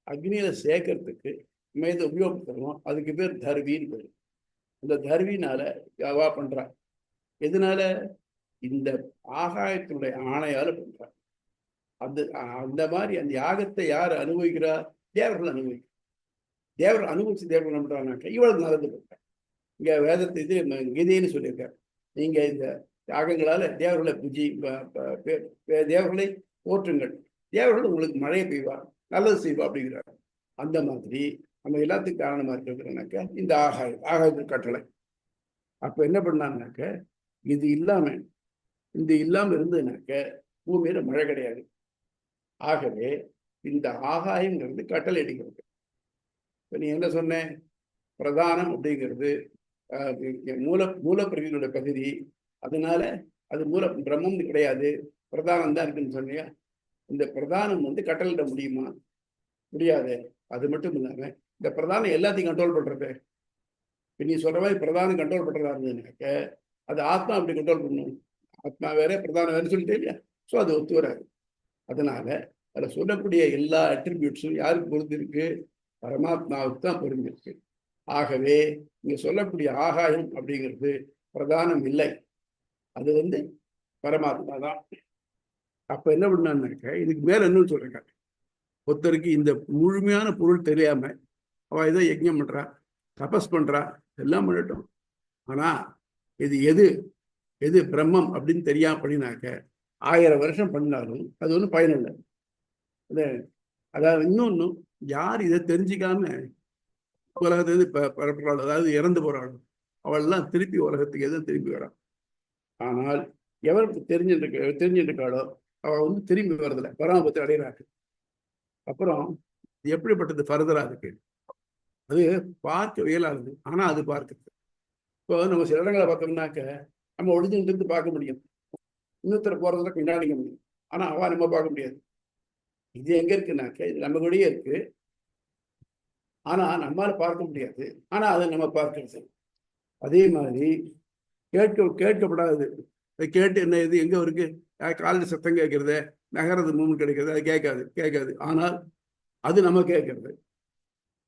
அக்னியில சேர்க்கறதுக்கு நம்ம இதை உபயோகப்படுத்துறோம், அதுக்கு பேர் தர்வின்னு பேர். அந்த தர்வினால யாவா பண்றான். எதனால? இந்த ஆகாயத்தினுடைய ஆணையால பண்றான். அந்த மாதிரி அந்த யாகத்தை யார் அனுபவிக்கிறார்? தேவர்கள் அனுபவிக்கிறார். தேவர்கள் அனுபவிச்சு தேவர்கள் என்ன பண்றாங்கனாக்க இவ்வளவு நடந்து பண்றாங்க. இங்க வேதத்தை இது கீதைன்னு சொல்லியிருக்காரு. நீங்க இந்த யாகங்களால தேவர்களை தேவர்களை போற்றுங்கள், தேவர்கள் உங்களுக்கு மழையை பெய்வா, நல்லது செய்வா அப்படிங்கிறார். அந்த மாதிரி நம்ம எல்லாத்துக்கும் காரணமா இருக்கிறதுனாக்க இந்த ஆகாயத்தின் கட்டளை. அப்ப என்ன பண்ணாங்கனாக்க, இது இல்லாம இருந்ததுனாக்க பூமியில மழை கிடையாது. ஆகவே இந்த ஆகாயங்கிறது கட்டளை அடிக்கிறது. இப்ப நீ என்ன சொன்ன? பிரதானம் அப்படிங்கிறது மூலப்பிரகியோட பகுதி, அதனால அது பிரம்மம் கிடையாது, பிரதானம் தான் இருக்குன்னு சொன்னியா. இந்த பிரதானம் வந்து கட்டளையிட முடியுமா? முடியாது. அது மட்டும் இல்லாம இந்த பிரதானம் எல்லாத்தையும் கண்ட்ரோல் பண்றது. இப்ப நீ சொல்ற மாதிரி பிரதானம் கண்ட்ரோல் பண்றதா இருந்ததுனாக்க அது ஆத்மா அப்படி கண்ட்ரோல் பண்ணணும். ஆத்மா வேற பிரதானம் வேற சொல்லிட்டே இல்லையா? ஸோ அது ஒத்து வராது. அதனால அதில் சொல்லக்கூடிய எல்லா அட்ரிபியூட்ஸும் யாருக்கு பொருந்திருக்கு? பரமாத்மாவுக்கு தான் பொருந்திருக்கு. ஆகவே இங்க சொல்லக்கூடிய ஆகாயம் அப்படிங்கிறது பிரதானம் இல்லை, அது பரமாத்மா தான். அப்ப என்ன பண்ணான்னாக்க இதுக்கு மேல இன்னும் சொல்றாங்க, ஒருத்தருக்கு இந்த முழுமையான பொருள் தெரியாம அவ ஏதோ யஜ்ஞம் பண்றா, தபஸ் பண்றா, எல்லாம் பண்ணட்டும். ஆனா இது எது எது பிரம்மம் அப்படின்னு தெரியாம பண்ணினாக்க 1000 வருஷம் பண்ணாலும் அது ஒன்றும் பயனில்லை. அதாவது இன்னொன்னு, யார் இதை தெரிஞ்சுக்காம உலகத்திலிருந்து பரப்புறாள், அதாவது இறந்து போறாள், அவள்லாம் திருப்பி உலகத்துக்கு எதுவும் திரும்பி வராள். ஆனால் எவருக்கு தெரிஞ்சிருக்காளோ அவள் திரும்பி வர்றதில்லை, பராமபத்தை அடைகிறாள். அப்புறம் எப்படிப்பட்டது ஃபர்தரா இருக்கு, அது பார்க்க இயலாது. ஆனா அது பார்க்குது. இப்போ நம்ம சில இடங்களை பார்த்தோம்னாக்க நம்ம ஒளிஞ்சுட்டு பார்க்க முடியும், இன்னொருத்தர் போறதுல கொண்டாடிக்க முடியும். ஆனா அவ நம்ம பார்க்க முடியாது. இது எங்க இருக்குனாக்க இது நம்ம கூடயே இருக்கு, ஆனா நம்மால பார்க்க முடியாது. ஆனா அதை நம்ம பார்க்கிறது. அதே மாதிரி கேட்கப்படாது. கேட்டு என்ன இது எங்க இருக்கு, காலில் சத்தம் கேட்கறது, நகரது மூமெண்ட் கிடைக்கிறது, அது கேட்காது. ஆனால் அது நம்ம கேட்கறது.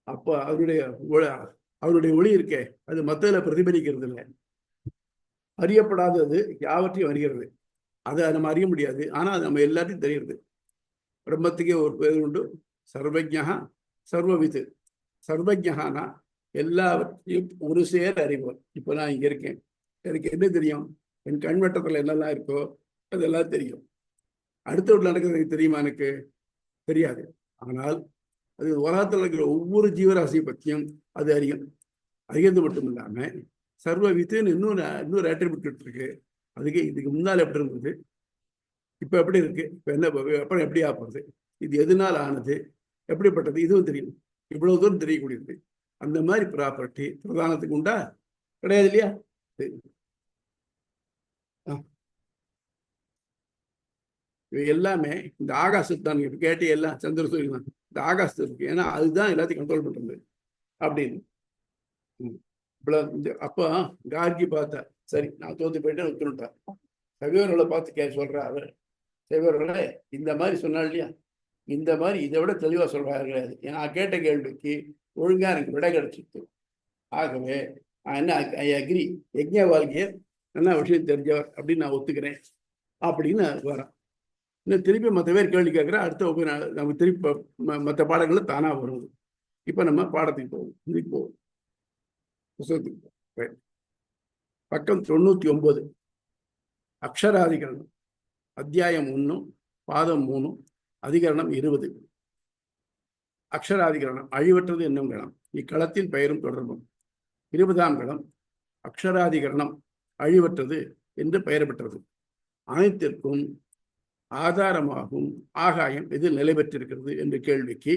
அப்போ அவருடைய ஒளி இருக்கே, அது மத்ததுல பிரதிபலிக்கிறது இல்லை. அறியப்படாதது யாவற்றையும் அறிகிறது, அதை நம்ம அறிய முடியாது. ஆனா அது நம்ம எல்லாத்தையும் தெரியுது. பிரம்மத்துக்கே ஒரு பேர் உண்டு, சர்வஜா சர்வவித்து. சர்வஜகானா எல்லாவற்றையும் ஒரு சேர அறிவோம். இப்போ நான் இங்க இருக்கேன், எனக்கு என்ன தெரியும்? என் கண்வட்டத்தில் என்னெல்லாம் இருக்கோ அதெல்லாம் தெரியும். அடுத்த வீட்டில் நடக்கிறது தெரியுமா? எனக்கு தெரியாது. ஆனால் அது உலகத்தில் இருக்கிற ஒவ்வொரு ஜீவராசியை பற்றியும் அது அறியது மட்டும் இல்லாம சர்வ வித்துன்னு இன்னொரு ஆட்ரிபியூட் இருக்கு. அதுக்கு இதுக்கு முன்னால் எப்படி இருந்தது, இப்ப எப்படி இருக்கு, இப்ப என்ன அப்புறம் எப்படி ஆகுறது, இது எதனால் ஆனது, எப்படிப்பட்டது, இதுவும் தெரியும். இவ்வளவு தூரம் தெரியக்கூடியது. அந்த மாதிரி ப்ராப்பர்ட்டி பிரதானத்துக்கு உண்டா? கிடையாது இல்லையா? எல்லாமே இந்த ஆகாசத்தான் கேட்டு எல்லாம் சந்திர சூரியன் இந்த ஆகாசத்து இருக்கு. ஏன்னா அதுதான் எல்லாத்தையும் கண்ட்ரோல் பண்றது அப்படின்னு. அப்போ கார்கி பார்த்தா சரி நான் தோத்து போயிட்டேன் ஒத்துனுட்டார். சகோதரர்களை பார்த்து சொல்றா அவர், சகோதரர்களே இந்த மாதிரி சொன்னா இல்லையா, இந்த மாதிரி இதை விட தெளிவா சொல்றாரு கிடையாது. நான் கேட்ட கேள்விக்கு ஒழுங்கா எனக்கு விடை கிடைச்சிருக்கு. ஆகவே என்ன ஐ அக்ரி, யஜ்ஞ வாழ்க்கையர் என்ன விஷயம் தெரிஞ்சவர் அப்படின்னு நான் ஒத்துக்கிறேன் அப்படின்னு வரேன். இன்னும் திருப்பி மற்ற பேர் கேள்வி கேட்குறேன். அடுத்த நம்ம திருப்பி மற்ற பாடங்களும் தானா வருவது. இப்ப நம்ம பாடத்துக்கு போவோம். இதுக்கு போவோம், புத்தகத்துக்கு போவோம். பக்கம் 99, அக்ஷராதிகரணம், அத்தியாயம் 1, பாதம் 3, அதிகரணம் 20. அக்ஷராதிகரணம் அழிவற்றது என்னும் கணம், இக்களத்தின் பெயரும் தொடர்பும். 20ஆம் கணம் அக்ஷராதிகரணம் அழிவற்றது என்று பெயர் பெற்றது. அனைத்திற்கும் ஆதாரமாகும் ஆகாயம் எதில் நிலை பெற்றிருக்கிறது என்ற கேள்விக்கு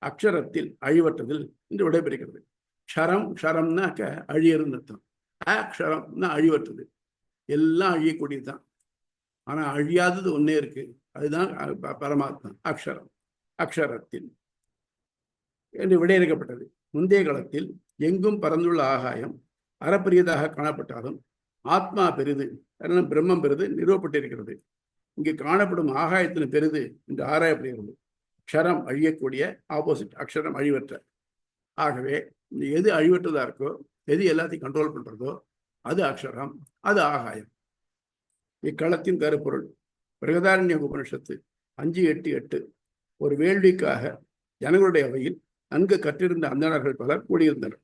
அக்ஷரத்தில் அழிவற்றதில் என்று விடைபெறுகிறது. க்ஷரம்னாக்க அழியறுன்னு அர்த்தம். அக்ஷரம்னா அழிவற்றது, எல்லாம் அழியக்கூடியதுதான். ஆனா அழியாதது ஒன்னே இருக்கு, அதுதான் பரமாத்மா. அக்ஷரத்தில் என்று விடையறுக்கப்பட்டது. முந்தைய காலத்தில் எங்கும் பறந்துள்ள ஆகாயம் அறப்பெரியதாக காணப்பட்டாலும் ஆத்மா பெரிது, பிரம்மம் பெரிது நிறுவப்பட்டிருக்கிறது. இங்கு காணப்படும் ஆகாயத்தின் பெரிது என்று ஆராயப்படுகிறது. க்ஷரம் அழியக்கூடிய, ஆப்போசிட் அக்ஷரம் அழிவற்ற. ஆகவே இந்த எது அழிவற்றதா இருக்கோ, எது எல்லாத்தையும் கண்ட்ரோல் பண்றதோ அது அக்ஷரம், அது ஆகாயம். இக்களத்தின் கருப்பொருள் பிரகதாரண்ய உபனிஷத்து 5:8. ஒரு வேள்விக்காக ஜனங்களுடைய அவையில் நன்கு கற்றிருந்த அந்தணர்கள் பலர் கூடியிருந்தனர்.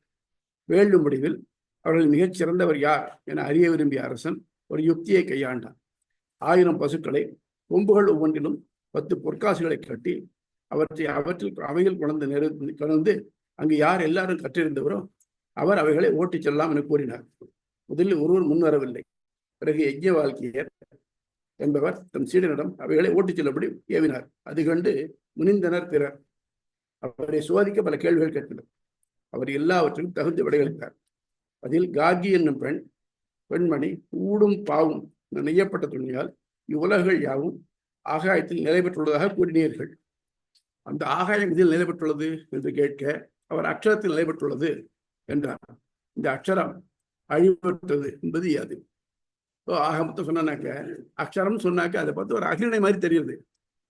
வேள்வி முடிவில் அவர்கள் மிகச் சிறந்தவர் யார் என அறிய விரும்பிய அரசன் ஒரு யுக்தியை கையாண்டான். 1000 பசுக்களை கொம்புகள் ஒவ்வொன்றிலும் 10 பொற்காசுகளை கட்டி அவற்றில் அவைகள் கலந்து அங்கு யார் எல்லாரும் கற்றிருந்தவரோ அவர் அவைகளை ஓட்டிச் செல்லலாம் என கூறினார். முதலில் ஒருவர் முன்வரவில்லை. பிறகு யஜ்ஞ வாழ்க்கையர் என்பவர் தம் சீடனிடம் அவைகளை ஓட்டிச் செல்லபடி ஏவினார். அது கண்டு முனிந்தனர் பிறர். அவரை சோதிக்க பல கேள்விகள் கேட்டனர். அவர் எல்லாவற்றிலும் தகுந்த விடையளித்தார். அதில் கார்கி என்னும் பெண்மணி ஊடும் பாவும் நெய்யப்பட்ட துணியால் இவ்வுலகுகள் யாவும் ஆகாயத்தில் நிலை பெற்றுள்ளதாக கூறினீர்கள். அந்த ஆகாயம் இதில் நிலை பெற்றுள்ளது என்று கேட்க அவர் அக்ஷரத்தில் நிலை பெற்றுள்ளது என்றார். இந்த அக்ஷரம் அழிவற்றது என்பது யாது? ஆக மொத்தம் சொன்னாக்க அக்ஷரம் சொன்னாக்க அதை பார்த்து ஒரு அகிரணை மாதிரி தெரியுது.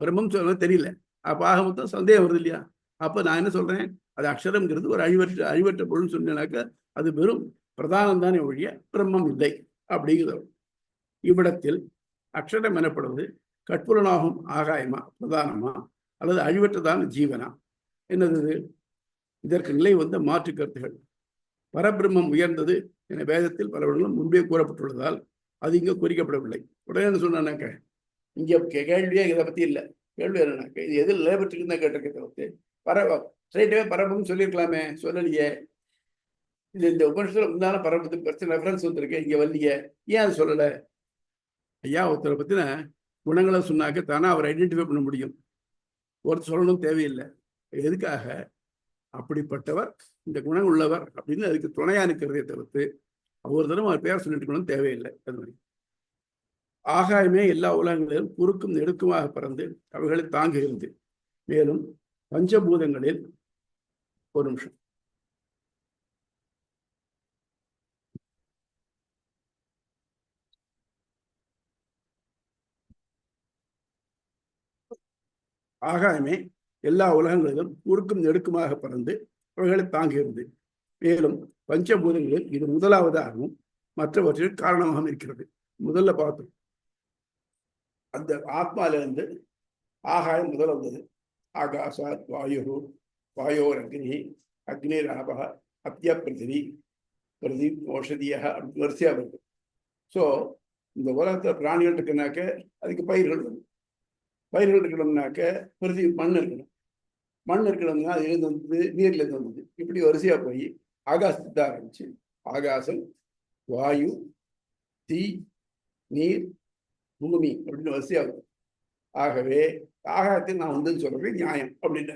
பிரம்மம் சொல்ல தெரியல. அப்ப ஆக மொத்தம் சந்தேகம் வருது இல்லையா? அப்ப நான் என்ன சொல்றேன், அது அக்ஷரம்ங்கிறது ஒரு அழிவற்ற பொருள்னு சொன்னாக்க அது வெறும் பிரதானம் தானே ஒழிய பிரம்மம் இல்லை அப்படிங்கிறது. இவ்விடத்தில் அக்ஷரம் எனப்படுவது கட்புலனாகும் ஆகாயமா, பிரதானமா, அல்லது அழிவற்றதான ஜீவனா? என்னது? இதற்கு நிலை வந்த மாற்று கருத்துகள். பரபிரம்மம் உயர்ந்தது என வேதத்தில் பல இடங்களும் முன்பே கூறப்பட்டுள்ளதால் அது இங்க குறிக்கப்படவில்லை. உடனே என்ன சொன்னாக்க, இங்க கேள்வியே இதை பத்தி இல்லை. கேள்வி என்னன்னாக்க, இது எதில் நிலைபெற்றுக்குன்னு கேட்டிருக்க தவிர்த்து ஸ்ட்ரைட்டாவே பரபிரம்மம் சொல்லியிருக்கலாமே, சொல்லலையே. இது இந்த உபனிஷத்துல முந்தான பரபிரம்மத்துக்கு பிரச்சனை ரெஃபரன்ஸ் வந்திருக்கு, இங்க வரலையே, ஏன் அது சொல்லலை? ஐயா, ஒருத்தரை பத்தின குணங்களை சொன்னாக்க தானே அவர் ஐடென்டிஃபை பண்ண முடியும். ஒருத்தர் சொல்லணும் தேவையில்லை. எதுக்காக? அப்படிப்பட்டவர், இந்த குணம் உள்ளவர் அப்படின்னு அதுக்கு துணையா இருக்கிறதே தவிர்த்து ஒவ்வொரு தரம் அவர் பேர் சொல்லிட்டு இருக்கணும் தேவையில்லை. அது மாதிரி ஆகாயமே எல்லா உலகங்களிலும் குறுக்கும் நெடுக்குமாக பறந்து அவைகளை தாங்குகிறது. மேலும் பஞ்சபூதங்களில் ஒரு நிமிஷம் ஆகாயமே எல்லா உலகங்களிலும் குறுக்கும் நெடுக்குமாக பறந்து அவைகளை தாங்குகிறது. மேலும் பஞ்சபூதங்களில் இது முதலாவதாகவும் மற்றவற்றில் காரணமாகவும் இருக்கிறது. முதல்ல பார்த்தோம், அந்த ஆத்மாவிலிருந்து ஆகாயம் முதல் வந்தது. ஆகாசாத் வாயு, வாயோர் அக்னி, அக்னிர் ஆபக, அத்திய பிருத்திவி, பிரதி ஓஷதியாக அப்படி வரிசையா வருது. ஸோ இந்த உலகத்தில் பிராணிகள் இருக்குனாக்க அதுக்கு பயிர்கள் வரும். பயிர்கள் இருக்கணும்னாக்க பிரதி மண் இருக்கணும். மண் இருக்கணும்னா அதுலேருந்து வந்தது, நீர்லேருந்து வந்தது. இப்படி வரிசையா போய் ஆகாசத்தை ஆரம்பிச்சு ஆகாசம், வாயு, தீ, நீர், பூமி அப்படின்னு வரிசையாகும். ஆகவே ஆகாயத்தை நான் வந்து சொல்றது நியாயம் அப்படின்னு.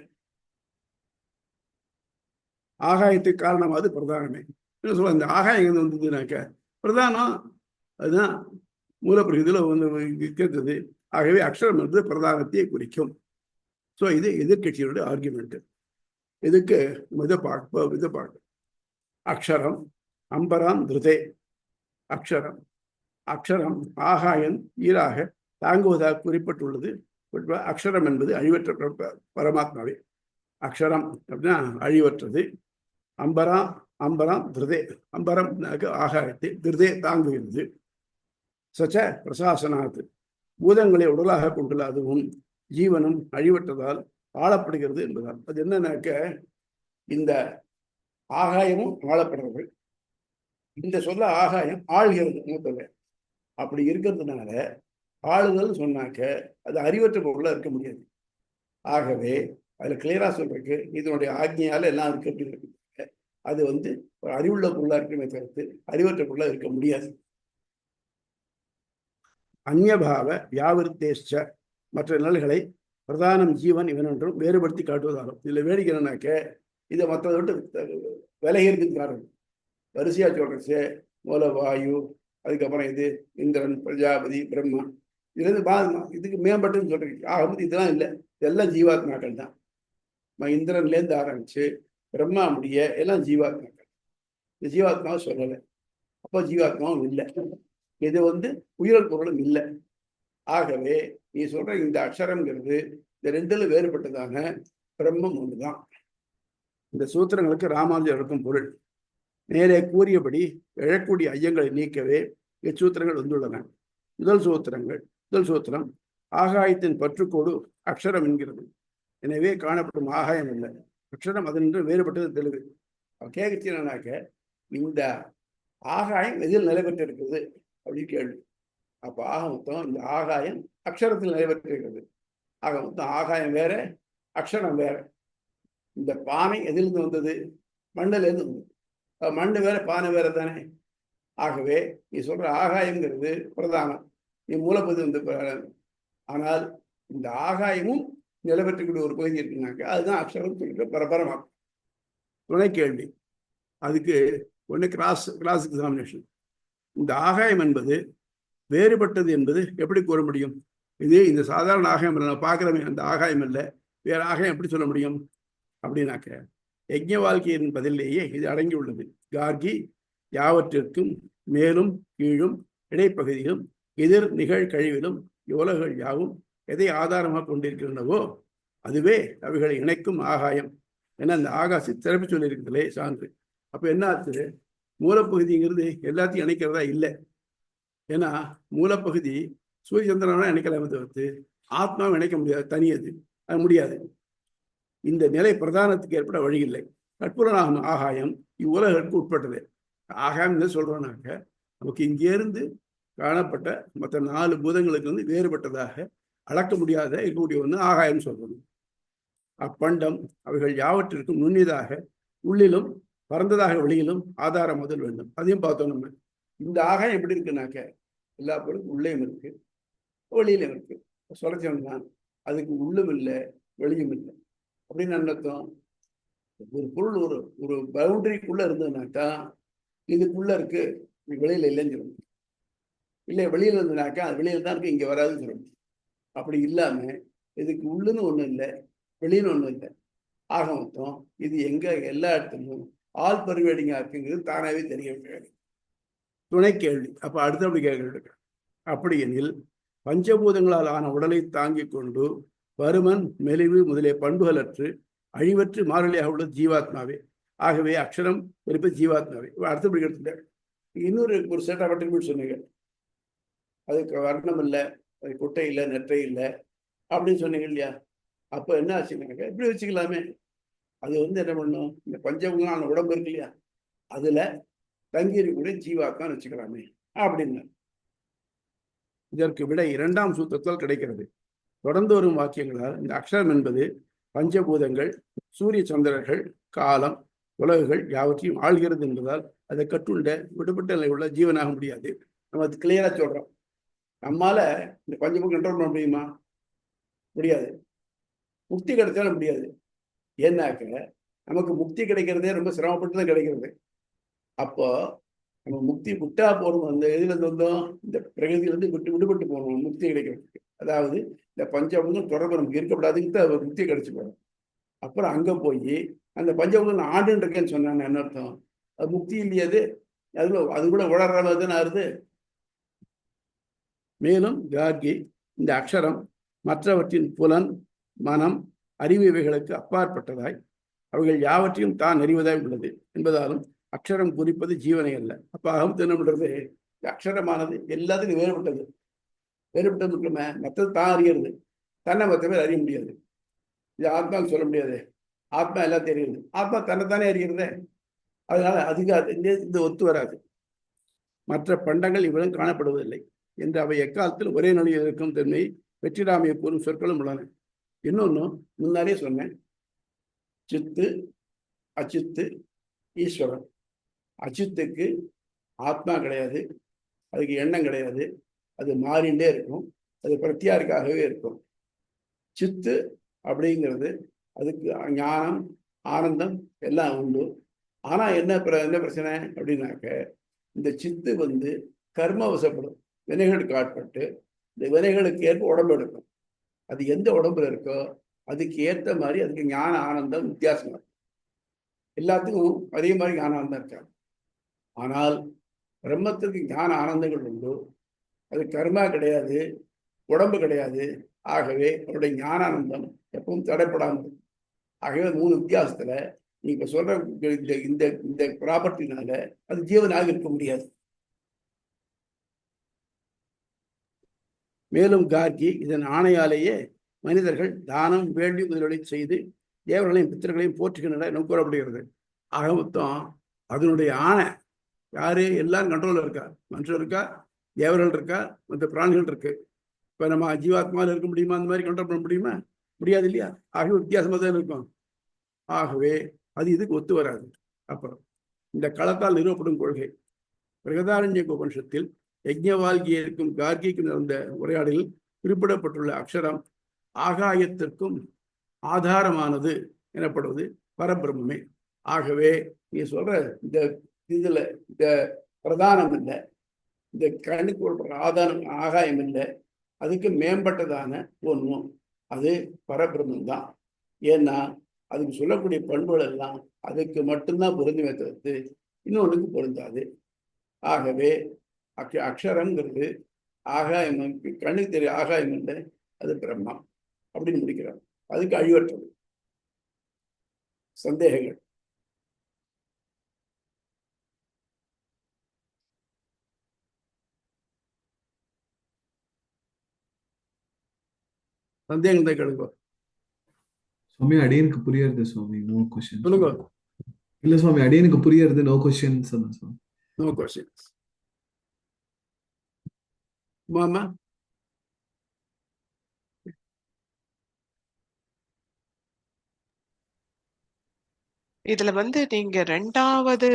ஆகாயத்துக்கு காரணமாவது பிரதானமே. என்ன சொல்ல, இந்த ஆகாயம் எங்க வந்ததுனாக்க பிரதானம் அதுதான் மூலப்பிரகிதியில் வந்து இருக்கிறது. ஆகவே அக்ஷரம் வந்து பிரதானத்தையே குறிக்கும். ஸோ இது எதிர்கட்சியோட ஆர்குமெண்ட். இதுக்கு இதை பார்க்க அக்ஷரம் அம்பராம் திருதே. அக்ஷரம் அக்ஷரம் ஆகாயம் ஈராக தாங்குவதாக குறிப்பிட்டுள்ளது. அக்ஷரம் என்பது அழிவற்ற பரமாத்மாவே. அக்ஷரம் அப்படின்னா அழிவற்றது. அம்பராம் திருதே. அம்பரம் ஆகாயத்தை, திருதே தாங்குகிறது. சச்ச பிரசாசனாத்து பூதங்களை உடலாக கொண்டுள்ள அதுவும் ஜீவனும் அழிவற்றதால் ஆளப்படுகிறது என்பதால். அது என்னன்னாக்க, இந்த ஆகாயமும் ஆளப்படுறது. இந்த சொல்ல ஆகாயம் ஆள்கிறது மூத்தல. அப்படி இருக்கிறதுனால ஆளுதல் சொன்னாக்க அது அறிவற்ற பொருளா இருக்க முடியாது. ஆகவே அதுல கிளியரா சொல்றதுக்கு இதனுடைய ஆக்ஞையால எல்லாம் இருக்கு அப்படின்னு இருக்கு. அது வந்து ஒரு அறிவுள்ள பொருளா இருக்குமே தவிர்த்து அறிவற்ற பொருளா இருக்க முடியாது. அந்நியபாவ வியாவிருத்தேச்ச மற்ற நிலைகளை பிரதானம் ஜீவன் இவன் என்றும் வேறுபடுத்தி காட்டுவதாகும். இதுல வேடிக்கைனாக்க இதை மற்றதை விட்டு விலகி இருக்கிறது காரணம். வரிசையா சொல்றச்சு மூல வாயு, அதுக்கப்புறம் இது இந்திரன், பிரஜாபதி, பிரம்மா, இதுலேருந்து இதுக்கு மேம்பட்டுன்னு சொல்றீங்க. ஆகும்போது இதெல்லாம் இல்லை, இதெல்லாம் ஜீவாத்மாக்கள் தான். இந்திரன்லேருந்து ஆரம்பிச்சு பிரம்மா முடிய எல்லாம் ஜீவாத்மாக்கள். இந்த ஜீவாத்மாவை சொல்லலை. அப்போ ஜீவாத்மாவும் இல்லை. இது வந்து உயிரல் பொருளும் இல்லை. ஆகவே நீ சொல்ற இந்த அக்ஷரம்ங்கிறது இந்த ரெண்டுல வேறுபட்டதான பிரம்மம் ஒன்றுதான். இந்த சூத்திரங்களுக்கு ராமானுஜர் இருக்கும் பொருள். நேரே கூறியபடி எழக்கூடிய ஐயங்களை நீக்கவே இச்சூத்திரங்கள் வந்துள்ளன. முதல் சூத்திரம் ஆகாயத்தின் பற்றுக்கோடு அக்ஷரம் என்கிறது. எனவே காணப்படும் ஆகாயம் இல்லை, அக்ஷரம் அதனின்று வேறுபட்டது தெளிவு. கேட்கச்சினாக்க இந்த ஆகாயம் எதில் நிலை பெற்று இருக்கிறது அப்படின்னு கேள்வி. அப்ப ஆக மொத்தம் இந்த ஆகாயம் அக்ஷரத்தில் நிலை பெற்றிருக்கிறது. ஆக மொத்தம் ஆகாயம் வேற, அக்ஷரம் வேற. இந்த பானை எதிலிருந்து வந்தது? மண்ணில இருந்து வந்தது. மண்ணு வேற, பானை வேற தானே. ஆகவே நீ சொல்ற ஆகாயம்ங்கிறது பிரதானம், நீ மூலப்பகுதி வந்து. ஆனால் இந்த ஆகாயமும் நிலை பெற்றக்கூடிய ஒரு பகுதி இருக்குனாக்க அதுதான் அக்ஷரம் சொல்லிட்டு பரபரமாகும். துணை கேள்வி அதுக்கு ஒன்று கிராஸ் எக்ஸாமினேஷன். இந்த ஆகாயம் என்பது வேறுபட்டது என்பது எப்படி கூற முடியும்? இது இந்த சாதாரண ஆகாயம் இல்லை, நான் பார்க்குறமே அந்த ஆகாயம் இல்லை, வேற ஆகாயம் எப்படி சொல்ல முடியும் அப்படின்னாக்க யஜ்ஞ வாழ்க்கையின் பதிலேயே இது அடங்கி உள்ளது. கார்கி யாவற்றிற்கும் மேலும் கீழும் இடைப்பகுதியிலும் எதிர் நிகழ் கழிவிலும் உலகுகள் யாவும் எதை ஆதாரமாக கொண்டிருக்கின்றனவோ அதுவே அவைகளை இணைக்கும் ஆகாயம். ஏன்னா அந்த ஆகாசி சிறப்பு சொல்லியிருக்கிறதுலே சான்று. அப்ப என்ன ஆச்சு, மூலப்பகுதிங்கிறது எல்லாத்தையும் இணைக்கிறதா இல்லை. ஏன்னா மூலப்பகுதி சூரிய சந்திரனா இணைக்கலாமே தவிர்த்து ஆத்மாவை இணைக்க முடியாது, தனியது, அது முடியாது. இந்த நிலை பிரதானத்துக்கு ஏற்பட வழி இல்லை. கற்பூரனாகும் ஆகாயம் இவ்வுலகிற்கு உட்பட்டது. ஆகாயம் சொல்றோம்னாக்க நமக்கு இங்கேருந்து காணப்பட்ட மற்ற 4 பூதங்களுக்கு வந்து வேறுபட்டதாக அளக்க முடியாத இருக்கக்கூடிய ஒன்று ஆகாயம் சொல்றோம். அப்பண்டம் அவைகள் யாவற்றிற்கும் நுண்ணியதாக உள்ளிலும் பறந்ததாக வெளியிலும் ஆதாரம் முதல் வேண்டும். அதையும் பார்த்தோம் நம்ம. இந்த ஆகாயம் எப்படி இருக்குனாக்க எல்லா பொருளுக்கும் உள்ளேயும் இருக்கு, வெளியிலும் இருக்கு. சொல்றோம்னா அதுக்கு உள்ளும் இல்லை வெளியும் இல்லை அப்படின்னு அர்த்தம். ஒரு பொருள் ஒரு ஒரு பவுண்டரிக்குள்ள இருந்ததுனாக்கா இதுக்குள்ள இருக்கு, வெளியில இல்லைன்னு சொல்லணும். இல்லை வெளியில இருந்ததுனாக்கா அது வெளியில தான் இருக்கு, இங்க வராதுன்னு சொல்லணும். அப்படி இல்லாம இதுக்கு உள்ளுன்னு ஒண்ணு இல்லை, வெளியின்னு ஒண்ணு இல்லை. ஆக மொத்தம் இது எங்க எல்லா இடத்துலையும் ஆல் பர்வேடிங்கா இருக்குங்கிறது தானாவே தெரிய முடியாது. துணை கேள்வி. அப்ப அடுத்தபடி கேள்வி, அப்படி எனில் பஞ்சபூதங்களால் ஆன உடலை தாங்கிக் கொண்டு பருமன் மெலிவு முதலிய பண்புகளற்று அழிவற்று மாறிலியாக உள்ளது ஜீவாத்மாவே. ஆகவே அக்ஷரம் இருப்பது ஜீவாத்மாவே. அடுத்தபடி எடுத்துட்டேன். இன்னொரு ஒரு செட் ஆஃப் அட்ரிபியூட் சொன்னீங்க. அதுக்கு வர்ணம் இல்லை, அது குட்டை இல்லை, நெற்றை இல்லை அப்படின்னு சொன்னீங்க இல்லையா? அப்போ என்ன ஆச்சுன்னாக்க இப்படி வச்சுக்கலாமே, அது வந்து என்ன பண்ணும், இந்த பஞ்சபூதமான உடம்பு இருக்கு இல்லையா, அதுல தங்கி இருக்கக்கூடிய ஜீவாத்மான்னு வச்சுக்கலாமே அப்படின்னு. இதற்கு விட 2ஆம் சூத்திரத்தால் கிடைக்கிறது. தொடர்ந்து வரும் வாக்கியங்களால் இந்த அக்ஷரம் என்பது பஞ்சபூதங்கள், சூரிய சந்திரர்கள், காலம், உலகுகள் யாவற்றையும் ஆள்கிறது என்பதால் அதை கட்டுண்ட விடுபட்ட நிலை உள்ள ஜீவனாக முடியாது. நம்ம அது கிளியரா சொல்றோம். நம்மால இந்த பஞ்சபூதம் கண்ட்ரோல் பண்ண முடியுமா? முடியாது. முக்தி கிடைச்சாலும் முடியாது. ஏன்னாக்க நமக்கு முக்தி கிடைக்கிறதே ரொம்ப சிரமப்பட்டு தான் கிடைக்கிறது. அப்போ நம்ம முக்தி விட்டா போகணும். அந்த எதுல வந்தோம், இந்த பிரகதியிலிருந்து விடுபட்டு போகணும் முக்தி கிடைக்கிறதுக்கு. அதாவது இந்த பஞ்சபூதம் தொடர்பு நமக்கு இருக்கப்படாதுக்கு தான் முக்தி கிடைச்சு போகும். அப்புறம் அங்க போய் அந்த பஞ்சபூதம் ஆண்டுன்னு இருக்கேன்னு சொன்னாங்க. என்ன அர்த்தம்? அது முக்தி இல்லையாது, அது கூட உளர்ற மாதிரி தானே ஆறுது. மேலும் கார்கி இந்த அக்ஷரம் மற்றவற்றின் புலன், மனம், அறிவு இவைகளுக்கு அப்பாற்பட்டதாய் அவைகள் யாவற்றையும் தான் அறிவதாய் உள்ளது என்பதாலும் அக்ஷரம் குறிப்பது ஜீவனை அல்ல. அப்ப அகம் என்ன பண்றது, அக்ஷரமானது எல்லாத்துக்கும் வேறுபட்டது. வேறுபட்டது மட்டுமே மற்றது தான் அறியறது, தன்னை மற்ற பேர் அறிய முடியாது. இது ஆத்மான்னு சொல்ல முடியாது. ஆத்மா எல்லாம் தெரியுது, ஆத்மா தன்னைத்தானே அறிகிறதே. அதனால அதுக்கு இந்த ஒத்து வராது. மற்ற பண்டங்கள் இவ்விடம் காணப்படுவதில்லை என்று அவை எக்காலத்தில் ஒரே நிலையில் இருக்கும் தன்மை வெற்றிராமையை கூறும் சொற்களும் உள்ளன. இன்னொன்னு முன்னாடியே சொன்னேன், சித்து, அச்சித்து, ஈஸ்வரன். அச்சித்துக்கு ஆத்மா கிடையாது, அதுக்கு எண்ணம் கிடையாது, அது மாறிண்டே இருக்கும், அது பிரத்தியாருக்காகவே இருக்கும். சித்து அப்படிங்கிறது அதுக்கு ஞானம், ஆனந்தம் எல்லாம் உண்டு. ஆனா என்ன பிரச்சனை அப்படின்னாக்க, இந்த சித்து வந்து கர்மவசப்படும், வினைகளுக்கு ஆட்பட்டு இந்த வினைகளுக்கு ஏற்ப உடம்பு எடுக்கும். அது எந்த உடம்புல இருக்கோ அதுக்கு ஏற்ற மாதிரி அதுக்கு ஞான ஆனந்தம் வித்தியாசமா இருக்கும். எல்லாத்துக்கும் அதே மாதிரி ஞான ஆனந்தம் இருக்காது. ஆனால் பிரம்மத்திற்கு ஞான ஆனந்தங்கள் உண்டு, அது கர்மா கிடையாது, உடம்பு கிடையாது. ஆகவே அவருடைய ஞானானந்தம் எப்பவும் தடைப்படாமல் இருக்கும். ஆகவே 3 வித்தியாசத்துல நீங்க சொல்ற இந்த இந்த ப்ராப்பர்ட்டினால அது ஜீவனாக இருக்க முடியாது. மேலும் கார்கி இதன் ஆணையாலேயே மனிதர்கள் தானம், வேள்வி முதல்களை செய்து தேவர்களையும் பித்தர்களையும் போற்றுகின்றனர் என கூறப்படுகிறது. ஆக மொத்தம் அதனுடைய ஆணை யாரு, எல்லாரும் கண்ட்ரோல்ல இருக்கா. மனுஷன் இருக்கா, தேவர்கள் இருக்கா, மற்ற பிராணிகள் இருக்கு. இப்ப நம்ம ஜீவாத்மாவில் இருக்க முடியுமா? அந்த மாதிரி கண்ட்ரோல் பண்ண முடியுமா? முடியாது இல்லையா? ஆகவே வித்தியாசமா தான் இருக்கும். ஆகவே அது இதுக்கு ஒத்து வராது. அப்புறம் இந்த களத்தால் நிறுவப்படும் கொள்கை பிரகதாரண்ய உபனிஷத்தில் யஜ்ஞவால்கிய இருக்கும் கார்கிக்கு நடந்த உரையாடலில் குறிப்பிடப்பட்டுள்ள அக்ஷரம் ஆகாயத்திற்கும் ஆதாரமானது எனப்படுவது பரபிரம்மே. ஆகவே நீ சொல்ற இந்த இதுல இந்த பிரதானம் இல்லை, இந்த கண்ணுக்கு ஒரு ஆதாரம் ஆகாயம் இல்லை, அதுக்கு மேம்பட்டதான ஒன்றும் அது பரபிரம்மம் தான். ஏன்னா அதுக்கு சொல்லக்கூடிய பண்புகள் எல்லாம் அதுக்கு மட்டும்தான் பொருந்துமே தவிர்த்து இன்னொன்றுக்கு பொருந்தாது. ஆகவே அக்ஷரங்கிறது ஆகாயம், கண்ணுக்கு தெரிய ஆகாயம் இல்லை, அது பிரம்மம் அப்படின்னு முடிக்கிறார். அதுக்கு அழிவற்றது. சந்தேகங்கள்? சந்தேகத்தை கேளுங்க. சுவாமி அடியனுக்கு புரியுறது சுவாமி, நோ கொஸ்டின். சொல்லுங்க. இல்ல சுவாமி, அடியனுக்கு புரியுறது, நோ கொஸ்டின் சொன்னேன் சுவாமி. No questions. மாமா இதுல நீங்க ரெண்டாவது